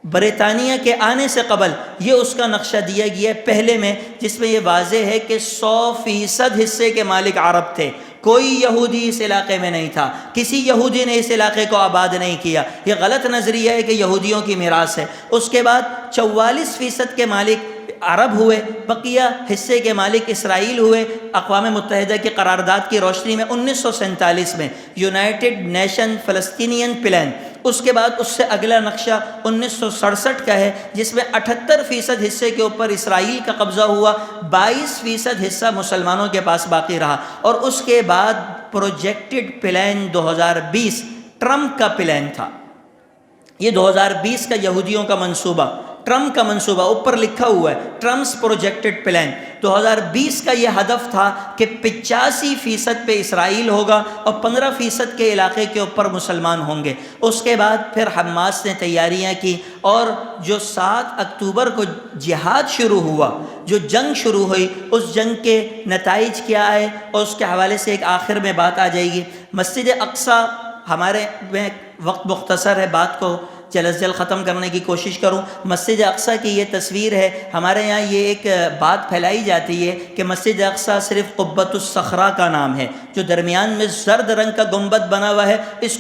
برطانیہ کے آنے سے قبل، یہ اس کا نقشہ دیا گیا ہے پہلے میں، جس میں یہ واضح ہے کہ 100% حصے کے مالک عرب تھے، کوئی یہودی اس علاقے میں نہیں تھا، کسی یہودی نے اس علاقے کو آباد نہیں کیا، یہ غلط نظریہ ہے کہ یہودیوں کی میراث ہے۔ اس کے بعد 44% کے مالک عرب ہوئے، بقیہ حصے کے مالک اسرائیل ہوئے۔ اقوام متحدہ کی قرارداد کی روشنی میں 1947 میں یونائٹڈ نیشن فلسطینین پلان، اس کے بعد اس سے اگلا نقشہ 1967 کا ہے جس میں 78% حصے کے اوپر اسرائیل کا قبضہ ہوا، 22% حصہ مسلمانوں کے پاس باقی رہا، اور اس کے بعد پروجیکٹڈ پلان 2020 ٹرمپ کا پلان تھا۔ یہ 2020 کا یہودیوں کا منصوبہ، ٹرمپ کا منصوبہ اوپر لکھا ہوا ہے، ٹرمپس پروجیکٹڈ پلان۔ 2020 کا یہ ہدف تھا کہ 85% پہ اسرائیل ہوگا اور 15% کے علاقے کے اوپر مسلمان ہوں گے۔ اس کے بعد پھر حماس نے تیاریاں کی، اور جو 7 اکتوبر کو جہاد شروع ہوا، جو جنگ شروع ہوئی، اس جنگ کے نتائج کیا آئے، اور اس کے حوالے سے ایک آخر میں بات آ جائے گی۔ مسجد اقصیٰ، ہمارے میں وقت مختصر ہے، بات کو جلد از جلد ختم کرنے کی کوشش کروں۔ مسجد اقصیٰ کی یہ تصویر ہے، ہمارے یہاں یہ ایک بات پھیلائی جاتی ہے کہ مسجد اقصیٰ صرف قبۃ الصخرہ کا نام ہے، جو درمیان میں زرد رنگ کا گنبد بنا ہوا ہے، اس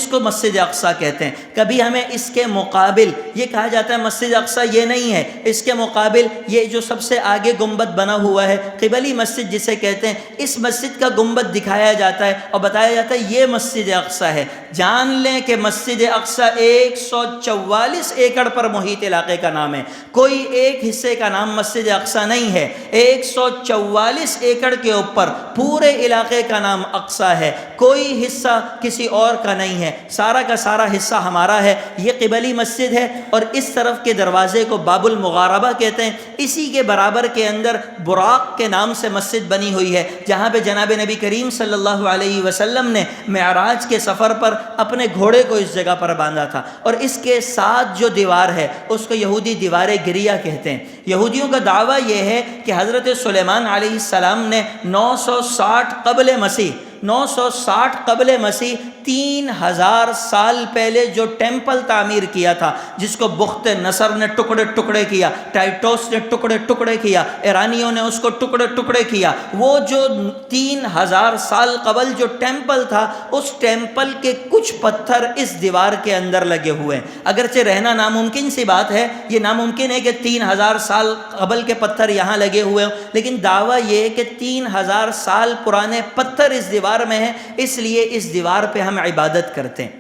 کو مسجد اقصیٰ کہتے ہیں۔ کبھی ہمیں اس کے مقابل یہ کہا جاتا ہے مسجد اقصیٰ یہ نہیں ہے، اس کے مقابل یہ جو سب سے آگے گنبد بنا ہوا ہے قبلی مسجد جسے کہتے ہیں، اس مسجد کا گنبد دکھایا جاتا ہے اور بتایا جاتا ہے یہ مسجد اقصیٰ ہے۔ جان لیں کہ مسجد اقصیٰ 144 ایکڑ پر محیط علاقے کا نام ہے، کوئی ایک حصے کا نام مسجد اقصیٰ نہیں ہے، 144 ایکڑ کے اوپر پورے علاقے کا نام اقصیٰ ہے، کوئی حصہ کسی اور کا نہیں ہے، سارا کا سارا حصہ ہمارا ہے۔ یہ قبلی مسجد ہے، اور اس طرف کے دروازے کو باب المغاربہ کہتے ہیں۔ اسی کے برابر کے اندر براق کے نام سے مسجد بنی ہوئی ہے، جہاں پہ جناب نبی کریم صلی اللہ علیہ وسلم نے معراج کے سفر پر اپنے گھوڑے کو اس جگہ پر باندھا تھا، اور اس کے ساتھ جو دیوار ہے اس کو یہودی دیوار گریہ کہتے ہیں۔ یہودیوں کا دعویٰ یہ ہے کہ حضرت سلیمان علیہ السلام نے 960 قبل مسیح 3000 سال پہلے جو ٹیمپل تعمیر کیا تھا، جس کو بخت نصر نے ٹکڑے ٹکڑے کیا، ٹائٹوس نے ٹکڑے ٹکڑے کیا، ایرانیوں نے اس کو ٹکڑے ٹکڑے کیا، وہ جو 3000 سال قبل جو ٹیمپل تھا، اس ٹیمپل کے کچھ پتھر اس دیوار کے اندر لگے ہوئے ہیں۔ اگرچہ رہنا ناممکن سی بات ہے، یہ ناممکن ہے کہ 3000 سال قبل کے پتھر یہاں لگے ہوئے ہوں، لیکن دعویٰ یہ ہے کہ 3000 سال پرانے پتھر اس دیوار میں ہیں، اس لیے اس دیوار پہ ہم عبادت کرتے ہیں۔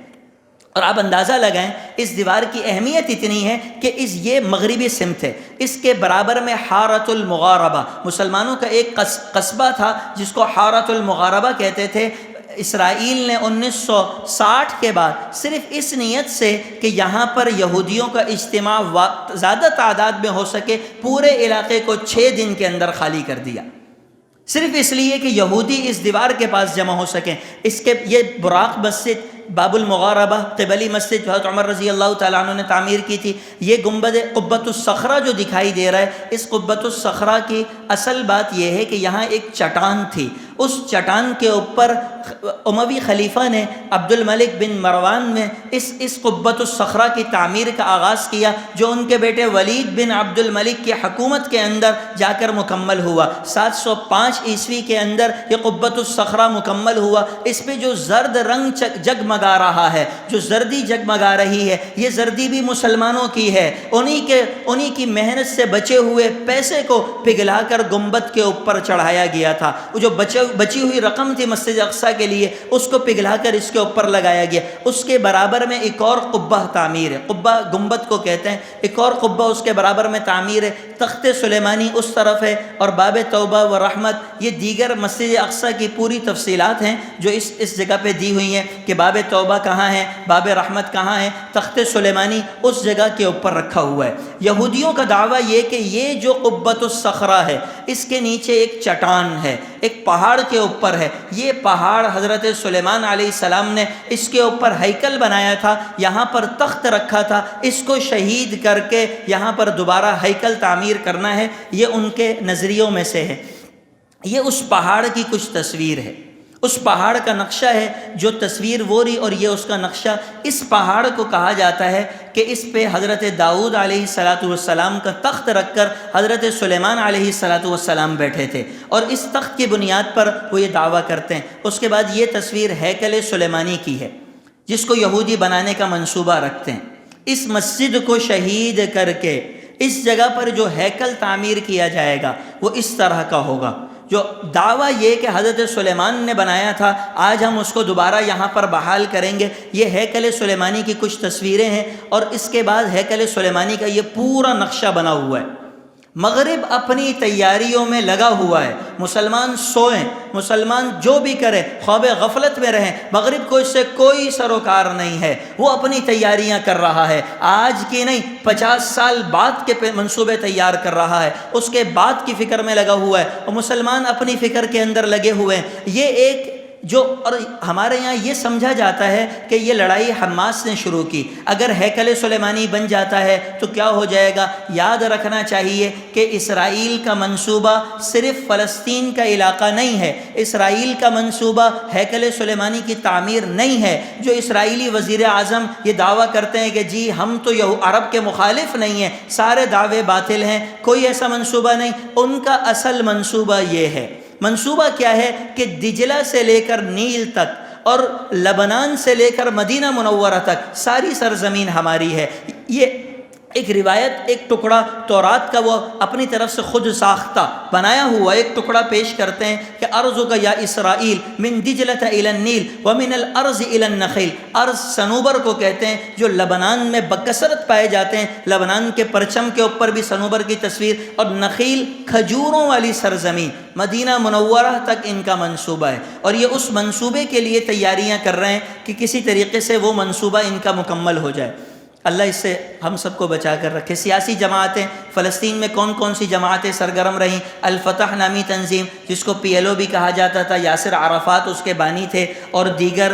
اور آپ اندازہ لگائیں اس دیوار کی اہمیت اتنی ہے کہ یہ مغربی سمت ہے، اس کے برابر میں حارۃ المغاربہ، مسلمانوں کا ایک قصبہ تھا جس کو حارۃ المغاربہ کہتے تھے۔ اسرائیل نے 1960 کے بعد صرف اس نیت سے کہ یہاں پر یہودیوں کا اجتماع زیادہ تعداد میں ہو سکے، پورے علاقے کو 6 دن کے اندر خالی کر دیا، صرف اس لیے کہ یہودی اس دیوار کے پاس جمع ہو سکیں۔ یہ براق مسجد، باب المغاربہ، قبلی مسجد جو حضرت عمر رضی اللہ تعالیٰ عنہ نے تعمیر کی تھی، یہ گنبد قبۃ الصخرہ جو دکھائی دے رہا ہے، اس قبۃ الصخرہ کی اصل بات یہ ہے کہ یہاں ایک چٹان تھی، اس چٹان کے اوپر اموی خلیفہ نے عبد الملک بن مروان نے اس قبۃ الصخرہ کی تعمیر کا آغاز کیا، جو ان کے بیٹے ولید بن عبد الملک کی حکومت کے اندر جا کر مکمل ہوا۔ 705 عیسوی کے اندر یہ قبۃ الصخرہ مکمل ہوا۔ اس پہ جو زرد رنگ جگمگا رہا ہے، جو زردی جگمگا رہی ہے، یہ زردی بھی مسلمانوں کی ہے، انہی کی محنت سے بچے ہوئے پیسے کو پگھلا کر گنبد کے اوپر چڑھایا گیا تھا۔ وہ جو بچی ہوئی رقم تھی مسجد اقصیٰ کے لیے اس کو پگھلا کر اس کے اوپر لگایا گیا۔ اس کے برابر میں ایک اور قبہ تعمیر ہے، قبہ گنبد کو کہتے ہیں، ایک اور قبہ اس کے برابر میں تعمیر ہے۔ تخت سلیمانی اس طرف ہے اور باب توبہ و رحمت، یہ دیگر مسجد اقصیٰ کی پوری تفصیلات ہیں جو اس جگہ پہ دی ہوئی ہیں کہ باب توبہ کہاں ہے، باب رحمت کہاں ہے۔ تخت سلیمانی اس جگہ کے اوپر رکھا ہوا ہے۔ یہودیوں کا دعویٰ یہ کہ یہ جو قبۃ الصخرہ ہے اس کے نیچے ایک چٹان ہے، ایک پہاڑ کے اوپر ہے۔ یہ پہاڑ حضرت سلیمان علیہ السلام نے اس کے اوپر ہیکل بنایا تھا، یہاں پر تخت رکھا تھا، اس کو شہید کر کے یہاں پر دوبارہ ہیکل تعمیر کرنا ہے، یہ ان کے نظریوں میں سے ہے۔ یہ اس پہاڑ کی کچھ تصویر ہے، اس پہاڑ کا نقشہ ہے جو تصویر وہ رہی، اور یہ اس کا نقشہ۔ اس پہاڑ کو کہا جاتا ہے کہ اس پہ حضرت داؤد علیہ السلام کا تخت رکھ کر حضرت سلیمان علیہ السلام بیٹھے تھے، اور اس تخت کی بنیاد پر وہ یہ دعویٰ کرتے ہیں۔ اس کے بعد یہ تصویر ہیکل سلیمانی کی ہے جس کو یہودی بنانے کا منصوبہ رکھتے ہیں۔ اس مسجد کو شہید کر کے اس جگہ پر جو ہیکل تعمیر کیا جائے گا وہ اس طرح کا ہوگا۔ جو دعویٰ یہ کہ حضرت سلیمان نے بنایا تھا، آج ہم اس کو دوبارہ یہاں پر بحال کریں گے۔ یہ ہیکل سلیمانی کی کچھ تصویریں ہیں، اور اس کے بعد ہیکل سلیمانی کا یہ پورا نقشہ بنا ہوا ہے۔ مغرب اپنی تیاریوں میں لگا ہوا ہے، مسلمان سوئیں، مسلمان جو بھی کرے خواب غفلت میں رہیں، مغرب کو اس سے کوئی سروکار نہیں ہے، وہ اپنی تیاریاں کر رہا ہے، آج کی نہیں 50 سال بعد کے منصوبے تیار کر رہا ہے، اس کے بعد کی فکر میں لگا ہوا ہے، اور مسلمان اپنی فکر کے اندر لگے ہوئے ہیں۔ یہ ایک اور ہمارے یہاں یہ سمجھا جاتا ہے کہ یہ لڑائی حماس نے شروع کی۔ اگر ہیکل سلیمانی بن جاتا ہے تو کیا ہو جائے گا؟ یاد رکھنا چاہیے کہ اسرائیل کا منصوبہ صرف فلسطین کا علاقہ نہیں ہے، اسرائیل کا منصوبہ ہیکل سلیمانی کی تعمیر نہیں ہے۔ جو اسرائیلی وزیر اعظم یہ دعویٰ کرتے ہیں کہ جی ہم تو عرب کے مخالف نہیں ہیں، سارے دعوے باطل ہیں، کوئی ایسا منصوبہ نہیں۔ ان کا اصل منصوبہ یہ ہے۔ منصوبہ کیا ہے کہ دجلہ سے لے کر نیل تک اور لبنان سے لے کر مدینہ منورہ تک ساری سرزمین ہماری ہے۔ یہ ایک روایت، ایک ٹکڑا تورات کا وہ اپنی طرف سے خود ساختہ بنایا ہوا ایک ٹکڑا پیش کرتے ہیں کہ ارضک یا اسرائیل من دجلۃ الی النیل ومن الارض الی النخیل۔ ارض صنوبر کو کہتے ہیں جو لبنان میں بکثرت پائے جاتے ہیں، لبنان کے پرچم کے اوپر بھی صنوبر کی تصویر، اور نخیل کھجوروں والی سرزمین مدینہ منورہ تک ان کا منصوبہ ہے، اور یہ اس منصوبے کے لیے تیاریاں کر رہے ہیں کہ کسی طریقے سے وہ منصوبہ ان کا مکمل ہو جائے۔ اللہ اس سے ہم سب کو بچا کر رکھے۔ سیاسی جماعتیں فلسطین میں کون کون سی جماعتیں سرگرم رہیں؟ الفتح نامی تنظیم جس کو PLO بھی کہا جاتا تھا، یاسر عرفات اس کے بانی تھے، اور دیگر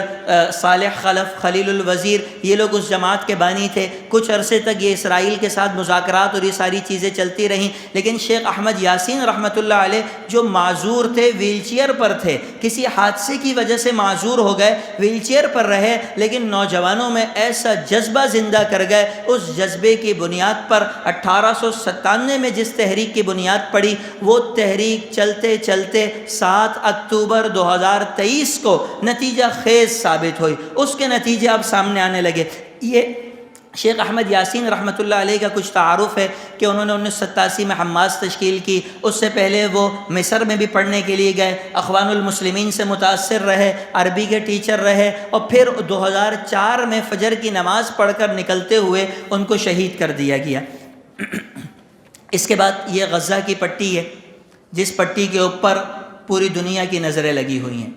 صالح خلف، خلیل الوزیر، یہ لوگ اس جماعت کے بانی تھے۔ کچھ عرصے تک یہ اسرائیل کے ساتھ مذاکرات اور یہ ساری چیزیں چلتی رہیں، لیکن شیخ احمد یاسین رحمۃ اللہ علیہ جو معذور تھے، ویل چیئر پر تھے، کسی حادثے کی وجہ سے معذور ہو گئے، ویل چیئر پر رہے، لیکن نوجوانوں میں ایسا جذبہ زندہ کر گئے، اس جذبے کی بنیاد پر 1897 میں جس تحریک کی بنیاد پڑی، وہ تحریک چلتے چلتے 7 اکتوبر 2023 کو نتیجہ خیز ثابت ہوئی، اس کے نتیجے اب سامنے آنے لگے۔ یہ شیخ احمد یاسین رحمۃ اللہ علیہ کا کچھ تعارف ہے کہ انہوں نے 1987 میں حماس تشکیل کی، اس سے پہلے وہ مصر میں بھی پڑھنے کے لیے گئے، اخوان المسلمین سے متاثر رہے، عربی کے ٹیچر رہے، اور پھر 2004 میں فجر کی نماز پڑھ کر نکلتے ہوئے ان کو شہید کر دیا گیا۔ اس کے بعد یہ غزہ کی پٹی ہے جس پٹی کے اوپر پوری دنیا کی نظریں لگی ہوئی ہیں۔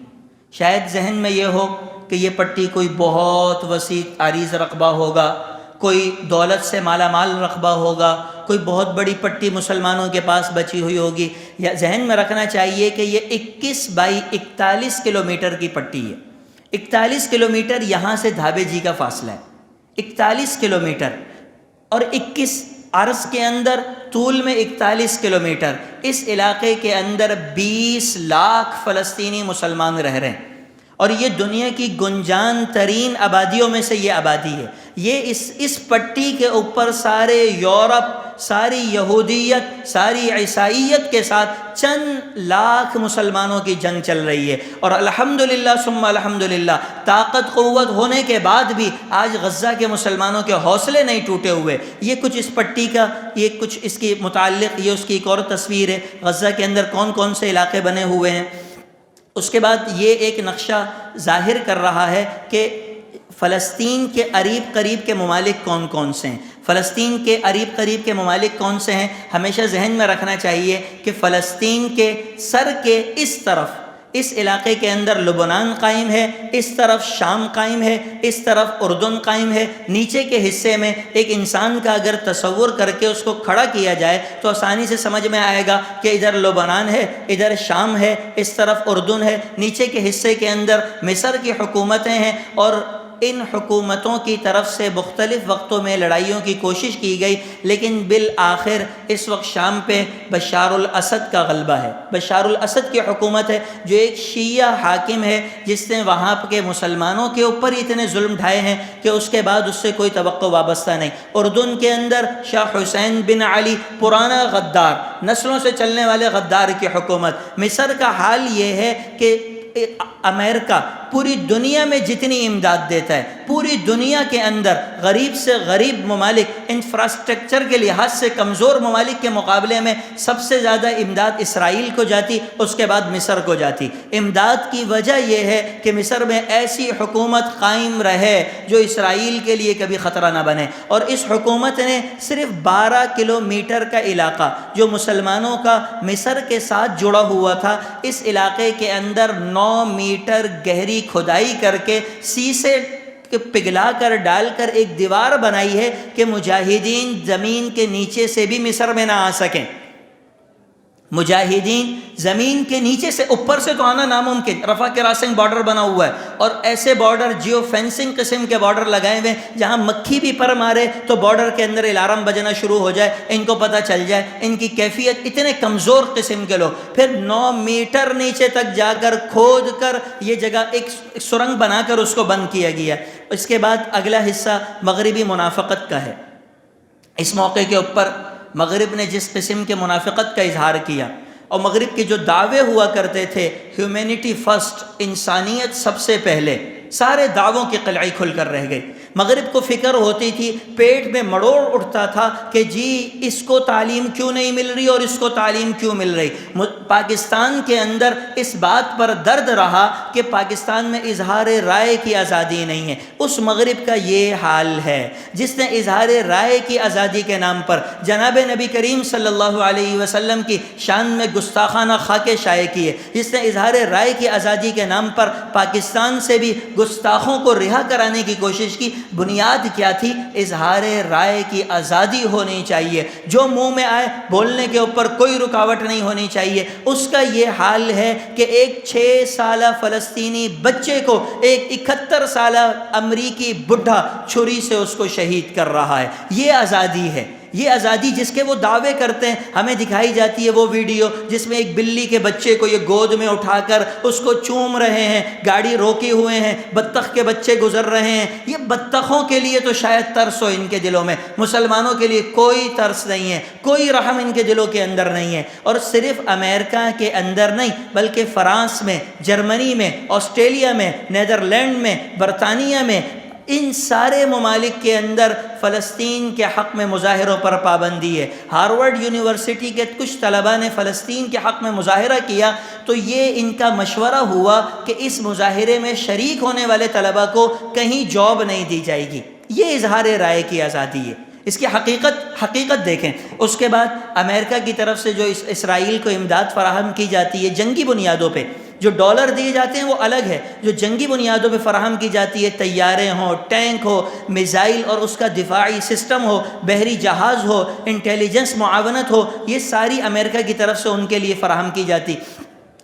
شاید ذہن میں یہ ہو کہ یہ پٹی کوئی بہت وسیع عریض رقبہ ہوگا، کوئی دولت سے مالا مال رقبہ ہوگا، کوئی بہت بڑی پٹی مسلمانوں کے پاس بچی ہوئی ہوگی۔ یا ذہن میں رکھنا چاہیے کہ یہ 21 بائی 41 کلومیٹر کی پٹی ہے۔ 41 کلومیٹر یہاں سے دھابے جی کا فاصلہ ہے، 41 کلومیٹر، اور 21 عرض کے اندر، طول میں 41 کلومیٹر۔ اس علاقے کے اندر 20 لاکھ فلسطینی مسلمان رہ رہے ہیں، اور یہ دنیا کی گنجان ترین آبادیوں میں سے یہ آبادی ہے۔ یہ اس پٹی کے اوپر سارے یورپ، ساری یہودیت، ساری عیسائیت کے ساتھ چند لاکھ مسلمانوں کی جنگ چل رہی ہے، اور الحمدللہ ثم الحمدللہ طاقت قوت ہونے کے بعد بھی آج غزہ کے مسلمانوں کے حوصلے نہیں ٹوٹے ہوئے۔ یہ کچھ اس پٹی کا، یہ کچھ اس کے متعلق، یہ اس کی ایک اور تصویر ہے، غزہ کے اندر کون کون سے علاقے بنے ہوئے ہیں۔ اس کے بعد یہ ایک نقشہ ظاہر کر رہا ہے کہ فلسطین کے قریب قریب کے ممالک کون کون سے ہیں۔ فلسطین کے قریب قریب کے ممالک کون سے ہیں؟ ہمیشہ ذہن میں رکھنا چاہیے کہ فلسطین کے سر کے اس طرف، اس علاقے کے اندر لبنان قائم ہے، اس طرف شام قائم ہے، اس طرف اردن قائم ہے۔ نیچے کے حصے میں ایک انسان کا اگر تصور کر کے اس کو کھڑا کیا جائے تو آسانی سے سمجھ میں آئے گا کہ ادھر لبنان ہے، ادھر شام ہے، اس طرف اردن ہے، نیچے کے حصے کے اندر مصر کی حکومتیں ہیں، اور ان حکومتوں کی طرف سے مختلف وقتوں میں لڑائیوں کی کوشش کی گئی، لیکن بالآخر اس وقت شام پہ بشار الاسد کا غلبہ ہے۔ بشار الاسد کی حکومت ہے جو ایک شیعہ حاکم ہے، جس نے وہاں کے مسلمانوں کے اوپر اتنے ظلم ڈھائے ہیں کہ اس کے بعد اس سے کوئی توقع وابستہ نہیں۔ اردن کے اندر شاہ حسین بن علی، پرانا غدار، نسلوں سے چلنے والے غدار کی حکومت۔ مصر کا حال یہ ہے کہ امریکہ پوری دنیا میں جتنی امداد دیتا ہے، پوری دنیا کے اندر غریب سے غریب ممالک، انفراسٹرکچر کے لحاظ سے کمزور ممالک کے مقابلے میں سب سے زیادہ امداد اسرائیل کو جاتی، اس کے بعد مصر کو جاتی۔ امداد کی وجہ یہ ہے کہ مصر میں ایسی حکومت قائم رہے جو اسرائیل کے لیے کبھی خطرہ نہ بنے، اور اس حکومت نے صرف 12 کلومیٹر کا علاقہ جو مسلمانوں کا مصر کے ساتھ جڑا ہوا تھا، اس علاقے کے اندر 9 میٹر گہری کھدائی کر کے سیسے پگھلا کر ڈال کر ایک دیوار بنائی ہے کہ مجاہدین زمین کے نیچے سے بھی مصر میں نہ آ سکیں۔ مجاہدین زمین کے نیچے سے، اوپر سے تو آنا ناممکن۔ رفح کراسنگ بارڈر بنا ہوا ہے، اور ایسے بارڈر جیو فینسنگ قسم کے بارڈر لگائے ہوئے ہیں جہاں مکھی بھی پر مارے تو بارڈر کے اندر الارم بجنا شروع ہو جائے، ان کو پتہ چل جائے۔ ان کی کیفیت، اتنے کمزور قسم کے لوگ، پھر 9 میٹر نیچے تک جا کر کھود کر یہ جگہ ایک سرنگ بنا کر اس کو بند کیا گیا۔ اس کے بعد اگلا حصہ مغربی منافقت کا ہے۔ اس موقع کے اوپر مغرب نے جس قسم کے منافقت کا اظہار کیا، اور مغرب کے جو دعوے ہوا کرتے تھے، ہیومینٹی فرسٹ، انسانیت سب سے پہلے، سارے دعووں کی قلعی کھل کر رہ گئی۔ مغرب کو فکر ہوتی تھی، پیٹ میں مڑوڑ اٹھتا تھا کہ جی اس کو تعلیم کیوں نہیں مل رہی اور اس کو تعلیم کیوں مل رہی۔ پاکستان کے اندر اس بات پر درد رہا کہ پاکستان میں اظہار رائے کی آزادی نہیں ہے۔ اس مغرب کا یہ حال ہے جس نے اظہار رائے کی آزادی کے نام پر جناب نبی کریم صلی اللہ علیہ وسلم کی شان میں گستاخانہ خاکے شائع کیے، جس نے اظہار رائے کی آزادی کے نام پر پاکستان سے بھی گستاخوں کو رہا کرانے کی کوشش کی۔ بنیاد کیا تھی؟ اظہار رائے کی آزادی ہونی چاہیے، جو منہ میں آئے بولنے کے اوپر کوئی رکاوٹ نہیں ہونی چاہیے۔ اس کا یہ حال ہے کہ ایک 6 سالہ فلسطینی بچے کو ایک 71 سالہ امریکی بڈھا چھری سے اس کو شہید کر رہا ہے۔ یہ آزادی ہے، یہ آزادی جس کے وہ دعوے کرتے ہیں۔ ہمیں دکھائی جاتی ہے وہ ویڈیو جس میں ایک بلی کے بچے کو یہ گود میں اٹھا کر اس کو چوم رہے ہیں، گاڑی روکے ہوئے ہیں، بطخ کے بچے گزر رہے ہیں۔ یہ بطخوں کے لیے تو شاید ترس ہو ان کے دلوں میں، مسلمانوں کے لیے کوئی ترس نہیں ہے، کوئی رحم ان کے دلوں کے اندر نہیں ہے۔ اور صرف امریکہ کے اندر نہیں بلکہ فرانس میں، جرمنی میں، آسٹریلیا میں، نیدرلینڈ میں، برطانیہ میں، ان سارے ممالک کے اندر فلسطین کے حق میں مظاہروں پر پابندی ہے۔ ہارورڈ یونیورسٹی کے کچھ طلباء نے فلسطین کے حق میں مظاہرہ کیا تو یہ ان کا مشورہ ہوا کہ اس مظاہرے میں شریک ہونے والے طلباء کو کہیں جاب نہیں دی جائے گی۔ یہ اظہار رائے کی آزادی ہے۔ اس کی حقیقت دیکھیں۔ اس کے بعد امریکہ کی طرف سے جو اسرائیل کو امداد فراہم کی جاتی ہے جنگی بنیادوں پہ، جو ڈالر دیے جاتے ہیں وہ الگ ہے، جو جنگی بنیادوں پہ فراہم کی جاتی ہے، طیارے ہوں، ٹینک ہو، میزائل اور اس کا دفاعی سسٹم ہو، بحری جہاز ہو، انٹیلیجنس معاونت ہو، یہ ساری امریکہ کی طرف سے ان کے لیے فراہم کی جاتی۔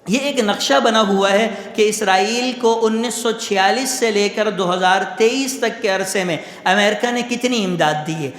یہ ایک نقشہ بنا ہوا ہے کہ اسرائیل کو 1946 سے لے کر 2023 تک کے عرصے میں امریکہ نے کتنی امداد دی ہے۔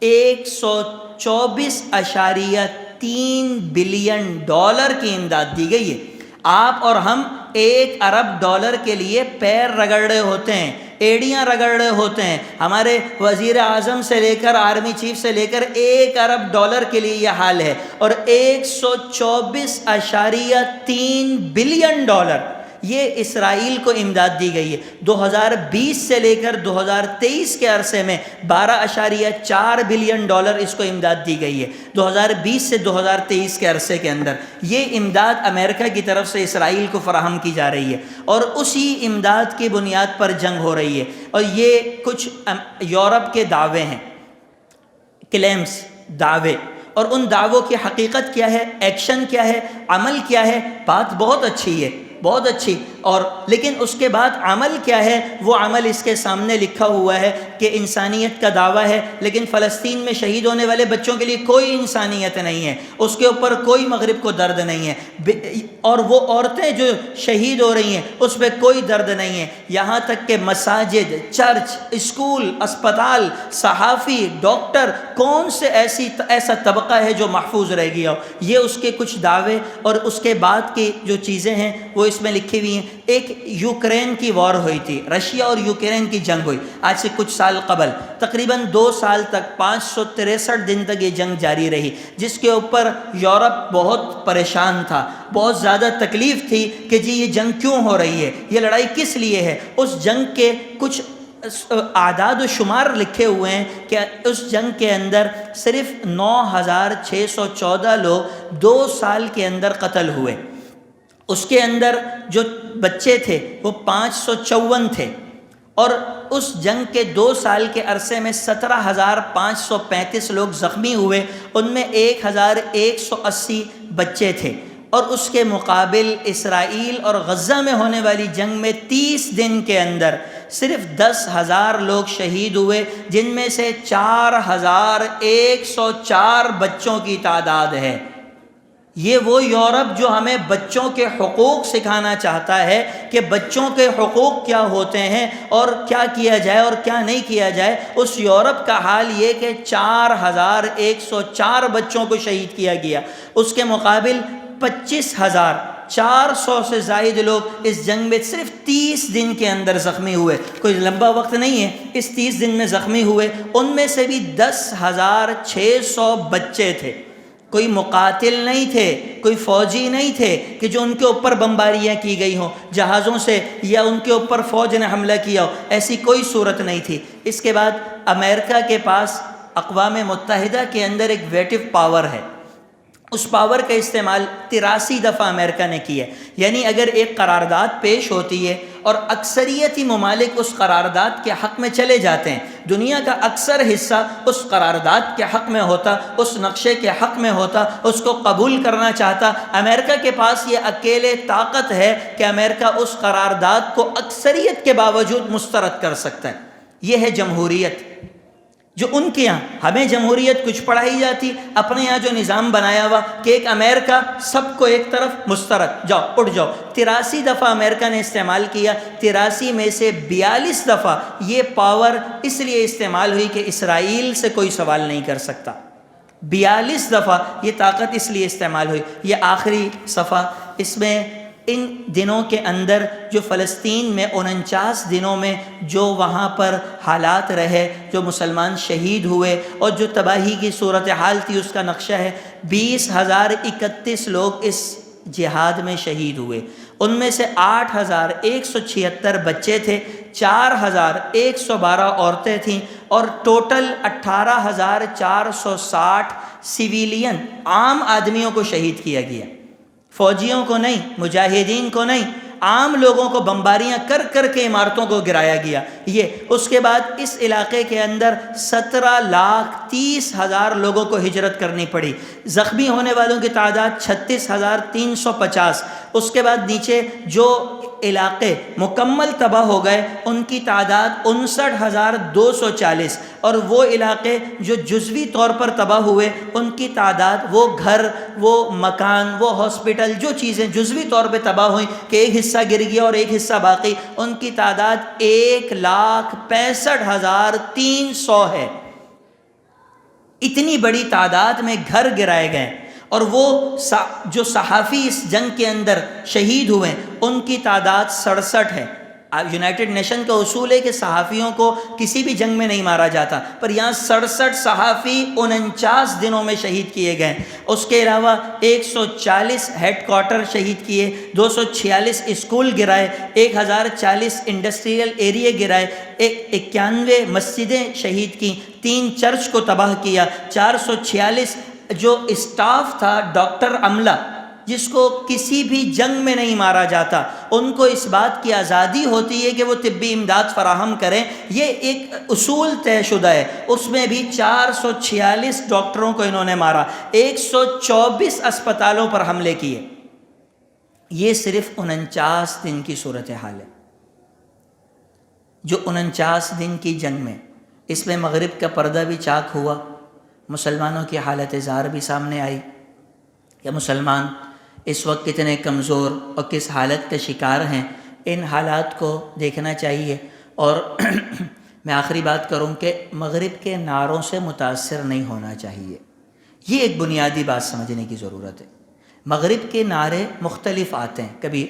124.3 بلین ڈالر کی امداد دی گئی ہے۔ آپ اور ہم 1 ارب ڈالر کے لیے پیر رگڑ رہے ہوتے ہیں، ایڑیاں رگڑ رہے ہوتے ہیں۔ ہمارے وزیر اعظم سے لے کر آرمی چیف سے لے کر 1 ارب ڈالر کے لیے یہ حال ہے، اور 124.3 بلین ڈالر یہ اسرائیل کو امداد دی گئی ہے۔ 2020 سے لے کر 2023 کے عرصے میں 12.4 بلین ڈالر اس کو امداد دی گئی ہے، 2020 سے 2023 کے عرصے کے اندر۔ یہ امداد امریکہ کی طرف سے اسرائیل کو فراہم کی جا رہی ہے، اور اسی امداد کی بنیاد پر جنگ ہو رہی ہے۔ اور یہ کچھ یورپ کے دعوے ہیں، کلیمز، دعوے، اور ان دعووں کی حقیقت کیا ہے، ایکشن کیا ہے، عمل کیا ہے۔ بات بہت اچھی ہے، بہت اچھی، اور لیکن اس کے بعد عمل کیا ہے؟ وہ عمل اس کے سامنے لکھا ہوا ہے کہ انسانیت کا دعویٰ ہے، لیکن فلسطین میں شہید ہونے والے بچوں کے لیے کوئی انسانیت نہیں ہے، اس کے اوپر کوئی مغرب کو درد نہیں ہے، اور وہ عورتیں جو شہید ہو رہی ہیں اس پہ کوئی درد نہیں ہے۔ یہاں تک کہ مساجد، چرچ، اسکول، اسپتال، صحافی، ڈاکٹر، کون سے ایسا طبقہ ہے جو محفوظ رہ گیا ہو؟ یہ اس کے کچھ دعوے اور اس کے بعد کی جو چیزیں ہیں وہ اس میں لکھی ہوئی ہیں۔ ایک یوکرین کی وار ہوئی تھی، رشیا اور یوکرین کی جنگ ہوئی آج سے کچھ سال قبل، تقریباً 2 سال تک 563 دن تک یہ جنگ جاری رہی، جس کے اوپر یورپ بہت پریشان تھا، بہت زیادہ تکلیف تھی کہ جی یہ جنگ کیوں ہو رہی ہے، یہ لڑائی کس لیے ہے۔ اس جنگ کے کچھ اعداد و شمار لکھے ہوئے ہیں کہ اس جنگ کے اندر صرف 9614 لوگ 2 سال کے اندر قتل ہوئے، اس کے اندر جو بچے تھے وہ 554 تھے، اور اس جنگ کے 2 سال کے عرصے میں 17,535 لوگ زخمی ہوئے، ان میں 1,180 بچے تھے۔ اور اس کے مقابل اسرائیل اور غزہ میں ہونے والی جنگ میں 30 دن کے اندر صرف 10,000 لوگ شہید ہوئے، جن میں سے 4,104 بچوں کی تعداد ہے۔ یہ وہ یورپ جو ہمیں بچوں کے حقوق سکھانا چاہتا ہے کہ بچوں کے حقوق کیا ہوتے ہیں اور کیا کیا جائے اور کیا نہیں کیا جائے، اس یورپ کا حال یہ کہ 4,104 بچوں کو شہید کیا گیا۔ اس کے مقابل 25,400 سے زائد لوگ اس جنگ میں صرف 30 دن کے اندر زخمی ہوئے۔ کوئی لمبا وقت نہیں ہے، اس 30 دن میں زخمی ہوئے، ان میں سے بھی 10,600 بچے تھے، کوئی مقاتل نہیں تھے، کوئی فوجی نہیں تھے کہ جو ان کے اوپر بمباریاں کی گئی ہوں جہازوں سے، یا ان کے اوپر فوج نے حملہ کیا ہو، ایسی کوئی صورت نہیں تھی۔ اس کے بعد امریکہ کے پاس اقوام متحدہ کے اندر ایک ویٹو پاور ہے، اس پاور کا استعمال 83 دفعہ امریکہ نے کیا ہے۔ یعنی اگر ایک قرارداد پیش ہوتی ہے اور اکثریتی ممالک اس قرارداد کے حق میں چلے جاتے ہیں، دنیا کا اکثر حصہ اس قرارداد کے حق میں ہوتا، اس نقشے کے حق میں ہوتا، اس کو قبول کرنا چاہتا، امریکہ کے پاس یہ اکیلے طاقت ہے کہ امریکہ اس قرارداد کو اکثریت کے باوجود مسترد کر سکتا ہے۔ یہ ہے جمہوریت، جو ان کے یہاں ہمیں جمہوریت کچھ پڑھائی جاتی، اپنے یہاں جو نظام بنایا ہوا کہ ایک امریکہ سب کو ایک طرف مسترد، جاؤ اٹھ جاؤ۔ 83 دفعہ امریکہ نے استعمال کیا، 83 میں سے 42 دفعہ یہ پاور اس لیے استعمال ہوئی کہ اسرائیل سے کوئی سوال نہیں کر سکتا، 42 دفعہ یہ طاقت اس لیے استعمال ہوئی۔ یہ آخری صفحہ، اس میں ان دنوں کے اندر جو فلسطین میں 49 دنوں میں جو وہاں پر حالات رہے، جو مسلمان شہید ہوئے اور جو تباہی کی صورتحال تھی، اس کا نقشہ ہے۔ 20,031 لوگ اس جہاد میں شہید ہوئے، ان میں سے 8,176 بچے تھے، 4,112 عورتیں تھیں، اور ٹوٹل 18,460 سویلین عام آدمیوں کو شہید کیا گیا، فوجیوں کو نہیں، مجاہدین کو نہیں، عام لوگوں کو بمباریاں کر کر کے عمارتوں کو گرایا گیا۔ یہ اس کے بعد اس علاقے کے اندر 17,30,000 لوگوں کو ہجرت کرنی پڑی، زخمی ہونے والوں کی تعداد 36,350۔ اس کے بعد نیچے جو علاقے مکمل تباہ ہو گئے ان کی تعداد 59,240، اور وہ علاقے جو جزوی طور پر تباہ ہوئے ان کی تعداد، وہ گھر، وہ مکان، وہ ہاسپٹل، جو چیزیں جزوی طور پہ تباہ ہوئیں کہ ایک حصہ گر گیا اور ایک حصہ باقی، ان کی تعداد 1,65,300 ہے۔ اتنی بڑی تعداد میں گھر گرائے گئے، اور وہ جو صحافی اس جنگ کے اندر شہید ہوئے ان کی تعداد 67 ہے۔ یونائٹڈ نیشن کا اصول ہے کہ صحافیوں کو کسی بھی جنگ میں نہیں مارا جاتا، پر یہاں 67 صحافی 49 دنوں میں شہید کیے گئے۔ اس کے علاوہ 140 ہیڈ کوارٹر شہید کیے، 246 اسکول گرائے، 1040 انڈسٹریل ایریے گرائے، 91 مسجدیں شہید کیں، 3 چرچ کو تباہ کیا، 446 جو اسٹاف تھا ڈاکٹر عملہ جس کو کسی بھی جنگ میں نہیں مارا جاتا، ان کو اس بات کی آزادی ہوتی ہے کہ وہ طبی امداد فراہم کریں، یہ ایک اصول طے شدہ ہے، اس میں بھی 446 ڈاکٹروں کو انہوں نے مارا، 124 اسپتالوں پر حملے کیے۔ یہ صرف 49 دن کی صورتحال ہے، جو 49 دن کی جنگ میں، اس میں مغرب کا پردہ بھی چاک ہوا، مسلمانوں کی حالت زار بھی سامنے آئی کہ مسلمان اس وقت کتنے کمزور اور کس حالت کا شکار ہیں۔ ان حالات کو دیکھنا چاہیے۔ اور میں آخری بات کروں کہ مغرب کے نعروں سے متاثر نہیں ہونا چاہیے، یہ ایک بنیادی بات سمجھنے کی ضرورت ہے۔ مغرب کے نعرے مختلف آتے ہیں، کبھی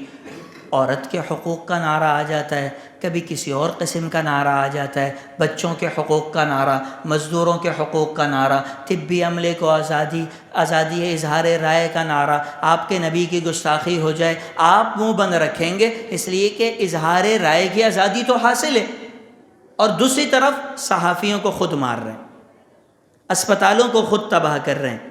عورت کے حقوق کا نعرہ آ جاتا ہے، کبھی کسی اور قسم کا نعرہ آ جاتا ہے، بچوں کے حقوق کا نعرہ، مزدوروں کے حقوق کا نعرہ، طبی عملے کو آزادی اظہار رائے کا نعرہ، آپ کے نبی کی گستاخی ہو جائے آپ منہ بند رکھیں گے، اس لیے کہ اظہار رائے کی آزادی تو حاصل ہے، اور دوسری طرف صحافیوں کو خود مار رہے ہیں، اسپتالوں کو خود تباہ کر رہے ہیں،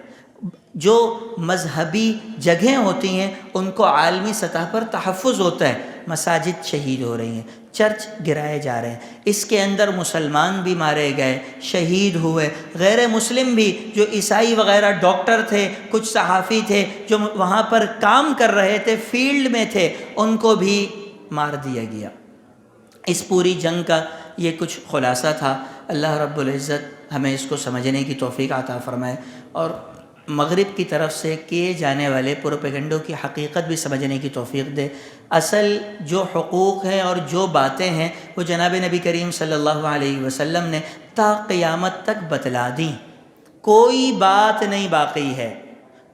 جو مذہبی جگہیں ہوتی ہیں ان کو عالمی سطح پر تحفظ ہوتا ہے، مساجد شہید ہو رہی ہیں، چرچ گرائے جا رہے ہیں، اس کے اندر مسلمان بھی مارے گئے، شہید ہوئے، غیر مسلم بھی جو عیسائی وغیرہ ڈاکٹر تھے، کچھ صحافی تھے جو وہاں پر کام کر رہے تھے، فیلڈ میں تھے، ان کو بھی مار دیا گیا۔ اس پوری جنگ کا یہ کچھ خلاصہ تھا۔ اللہ رب العزت ہمیں اس کو سمجھنے کی توفیق عطا فرمائے، اور مغرب کی طرف سے کیے جانے والے پروپیگنڈوں کی حقیقت بھی سمجھنے کی توفیق دے۔ اصل جو حقوق ہیں اور جو باتیں ہیں وہ جناب نبی کریم صلی اللہ علیہ وسلم نے تا قیامت تک بتلا دیں، کوئی بات نہیں باقی ہے،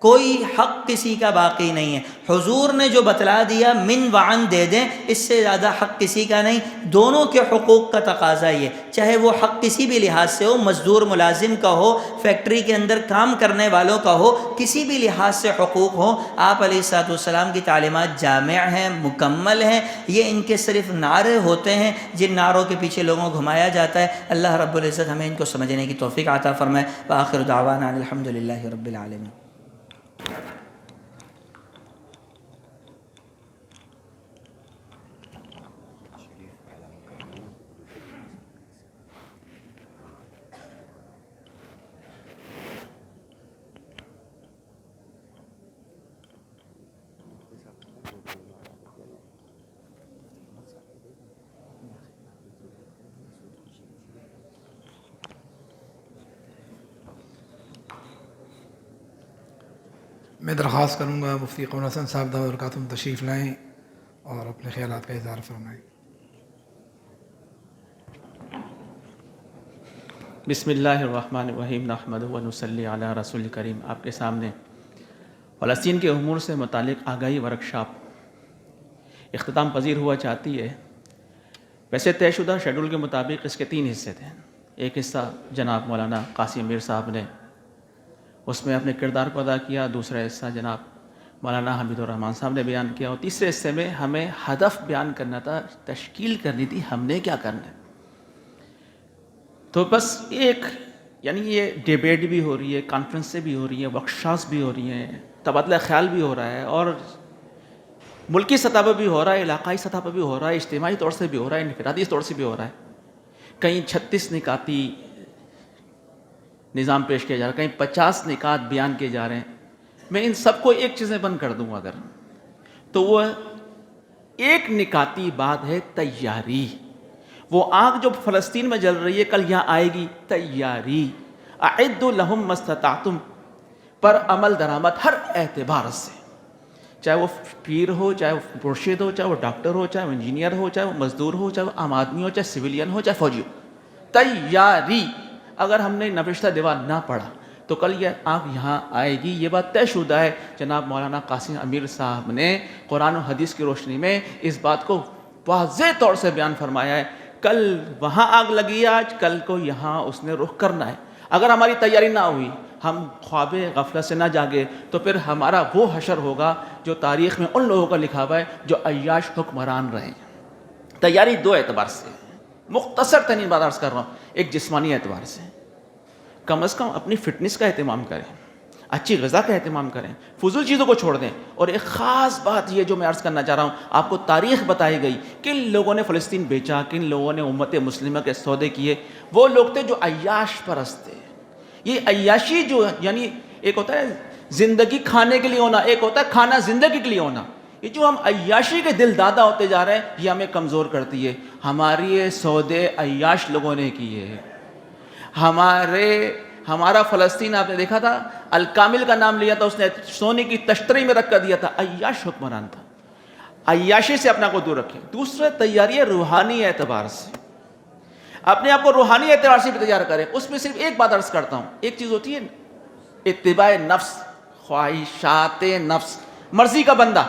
کوئی حق کسی کا باقی نہیں ہے۔ حضور نے جو بتلا دیا من وعن دے دیں، اس سے زیادہ حق کسی کا نہیں۔ دونوں کے حقوق کا تقاضا یہ، چاہے وہ حق کسی بھی لحاظ سے ہو، مزدور ملازم کا ہو، فیکٹری کے اندر کام کرنے والوں کا ہو، کسی بھی لحاظ سے حقوق ہو، آپ علیہ الصلوۃ والسلام کی تعلیمات جامع ہیں، مکمل ہیں۔ یہ ان کے صرف نعرے ہوتے ہیں جن نعروں کے پیچھے لوگوں کو گھمایا جاتا ہے۔ اللہ رب العزت ہمیں ان کو سمجھنے کی توفیق عطا فرمائے۔ وآخر دعوانا الحمدللہ رب العالمین۔ میں درخواست کروں گا مفتی قمر حسن صاحب دامت برکاتہم تشریف لائیں اور اپنے خیالات کا اظہار فرمائیں۔ بسم اللہ الرحمن الرحیم، نحمدہ و نصلی علی رسول کریم۔ آپ کے سامنے فلسطین کے امور سے متعلق آگاہی ورکشاپ اختتام پذیر ہوا چاہتی ہے۔ ویسے طے شدہ شیڈول کے مطابق اس کے 3 حصے تھے۔ ایک حصہ جناب مولانا قاسم امیر صاحب نے اس میں اپنے کردار کو ادا کیا، دوسرا حصہ جناب مولانا حمید الرحمن صاحب نے بیان کیا، اور تیسرے حصے میں ہمیں ہدف بیان کرنا تھا، تشکیل کرنی تھی ہم نے کیا کرنا ہے۔ تو بس ایک یعنی یہ ڈیبیٹ بھی ہو رہی ہے، کانفرنسیں بھی ہو رہی ہیں، ورکشاپس بھی ہو رہی ہیں، تبادلہ خیال بھی ہو رہا ہے، اور ملکی سطح پر بھی ہو رہا ہے، علاقائی سطح پر بھی ہو رہا ہے، اجتماعی طور سے بھی ہو رہا ہے، انفرادی طور سے بھی ہو رہا ہے۔ کہیں 36 نکاتی نظام پیش کیا جا رہا ہے، کہیں 50 نکات بیان کیے جا رہے ہیں۔ میں ان سب کو ایک چیز میں بند کر دوں اگر، تو وہ ایک نکاتی بات ہے تیاری۔ وہ آگ جو فلسطین میں جل رہی ہے کل یہاں آئے گی، تیاری۔ اعدوا لهم ما استطعتم پر عمل درآمد ہر اعتبار سے، چاہے وہ پیر ہو، چاہے وہ مرشد ہو، چاہے وہ ڈاکٹر ہو، چاہے وہ انجینئر ہو، چاہے وہ مزدور ہو، چاہے وہ عام آدمی ہو، چاہے سویلین ہو، چاہے فوجی ہو، تیاری۔ اگر ہم نے نوشتہ دیوار نہ پڑھا تو کل یہ آگ یہاں آئے گی، یہ بات طے شدہ ہے۔ جناب مولانا قاسم امیر صاحب نے قرآن و حدیث کی روشنی میں اس بات کو واضح طور سے بیان فرمایا ہے، کل وہاں آگ لگی ہے، آج کل کو یہاں اس نے رخ کرنا ہے۔ اگر ہماری تیاری نہ ہوئی، ہم خواب غفلت سے نہ جاگے، تو پھر ہمارا وہ حشر ہوگا جو تاریخ میں ان لوگوں کا لکھا ہوا ہے جو عیاش حکمران رہے۔ تیاری دو اعتبار سے، مختصر ترین بات عرض کر رہا ہوں، ایک جسمانی اعتبار سے، کم از کم اپنی فٹنس کا اہتمام کریں، اچھی غذا کا اہتمام کریں، فضول چیزوں کو چھوڑ دیں۔ اور ایک خاص بات یہ جو میں عرض کرنا چاہ رہا ہوں، آپ کو تاریخ بتائی گئی، کن لوگوں نے فلسطین بیچا، کن لوگوں نے امت مسلمہ کے سودے کیے، وہ لوگ تھے جو عیاش پرست تھے۔ یہ عیاشی جو یعنی ایک ہوتا ہے زندگی کھانے کے لیے ہونا، ایک ہوتا ہے کھانا زندگی کے لیے ہونا۔ یہ جو ہم عیاشی کے دل دادا ہوتے جا رہے ہیں، یہ ہمیں کمزور کرتی ہے۔ ہماری یہ سودے عیاش لوگوں نے کیے ہیں۔ ہمارا فلسطین آپ نے دیکھا تھا، الکامل کا نام لیا تھا اس نے، سونے کی تشتری میں رکھ کر دیا تھا، عیاش حکمران تھا۔ عیاشی سے اپنا کو دور رکھیں۔ دوسرا تیاری ہے روحانی اعتبار سے، اپنے آپ کو روحانی اعتبار سے بھی تیار کریں۔ اس میں صرف ایک بات عرض کرتا ہوں، ایک چیز ہوتی ہے اتباع نفس، خواہشات نفس، مرضی کا بندہ۔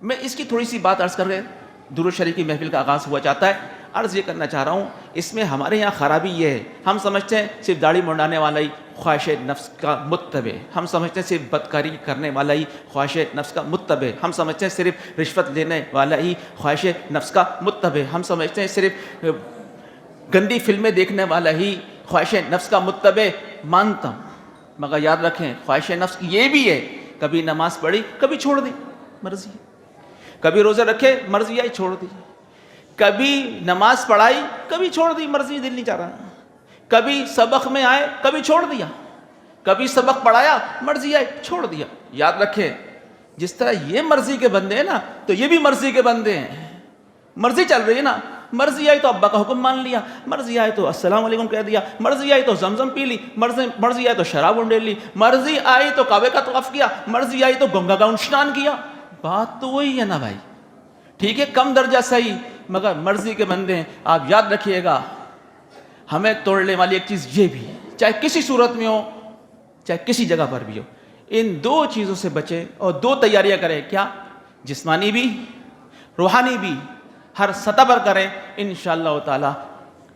میں اس کی تھوڑی سی بات عرض کر کے درود شریف کی محفل کا آغاز ہوا چاہتا ہے۔ عرض یہ کرنا چاہ رہا ہوں، اس میں ہمارے یہاں خرابی یہ ہے، ہم سمجھتے ہیں صرف داڑھی منڈانے والا ہی خواہش نفس کا متبع، ہم سمجھتے ہیں صرف بدکاری کرنے والا ہی خواہش نفس کا متبع، ہم سمجھتے ہیں صرف رشوت لینے والا ہی خواہش نفس کا متبع، ہم سمجھتے ہیں صرف گندی فلمیں دیکھنے والا ہی خواہش نفس کا متبع۔ مانتا ہوں، مگر یاد رکھیں خواہش نفس یہ بھی ہے، کبھی نماز پڑھی کبھی چھوڑ دی، مرضی، کبھی روزے رکھے مرضی آئی چھوڑ دی، کبھی نماز پڑھائی کبھی چھوڑ دی، مرضی دل نہیں چاہ رہا، کبھی سبق میں آئے کبھی چھوڑ دیا، کبھی سبق پڑھایا مرضی آئی چھوڑ دیا۔ یاد رکھیں جس طرح یہ مرضی کے بندے ہیں نا، تو یہ بھی مرضی کے بندے ہیں۔ مرضی چل رہی ہے نا، مرضی آئی تو ابا کا حکم مان لیا، مرضی آئی تو السلام علیکم کہہ دیا، مرضی آئی تو زمزم پی لی، مرضی آئی تو شراب انڈیل لی، مرضی آئی تو کعبے کا طواف کیا، مرضی آئی تو گنگا کا اسنان کیا۔ بات تو وہی ہے نا بھائی، ٹھیک ہے کم درجہ صحیح، مگر مرضی کے بندے ہیں۔ آپ یاد رکھیے گا، ہمیں توڑنے والی ایک چیز یہ بھی ہے، چاہے کسی صورت میں ہو، چاہے کسی جگہ پر بھی ہو، ان دو چیزوں سے بچیں اور دو تیاریاں کریں۔ کیا؟ جسمانی بھی روحانی بھی، ہر سطح پر کریں، انشاءاللہ تعالی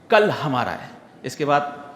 کل ہمارا ہے۔ اس کے بعد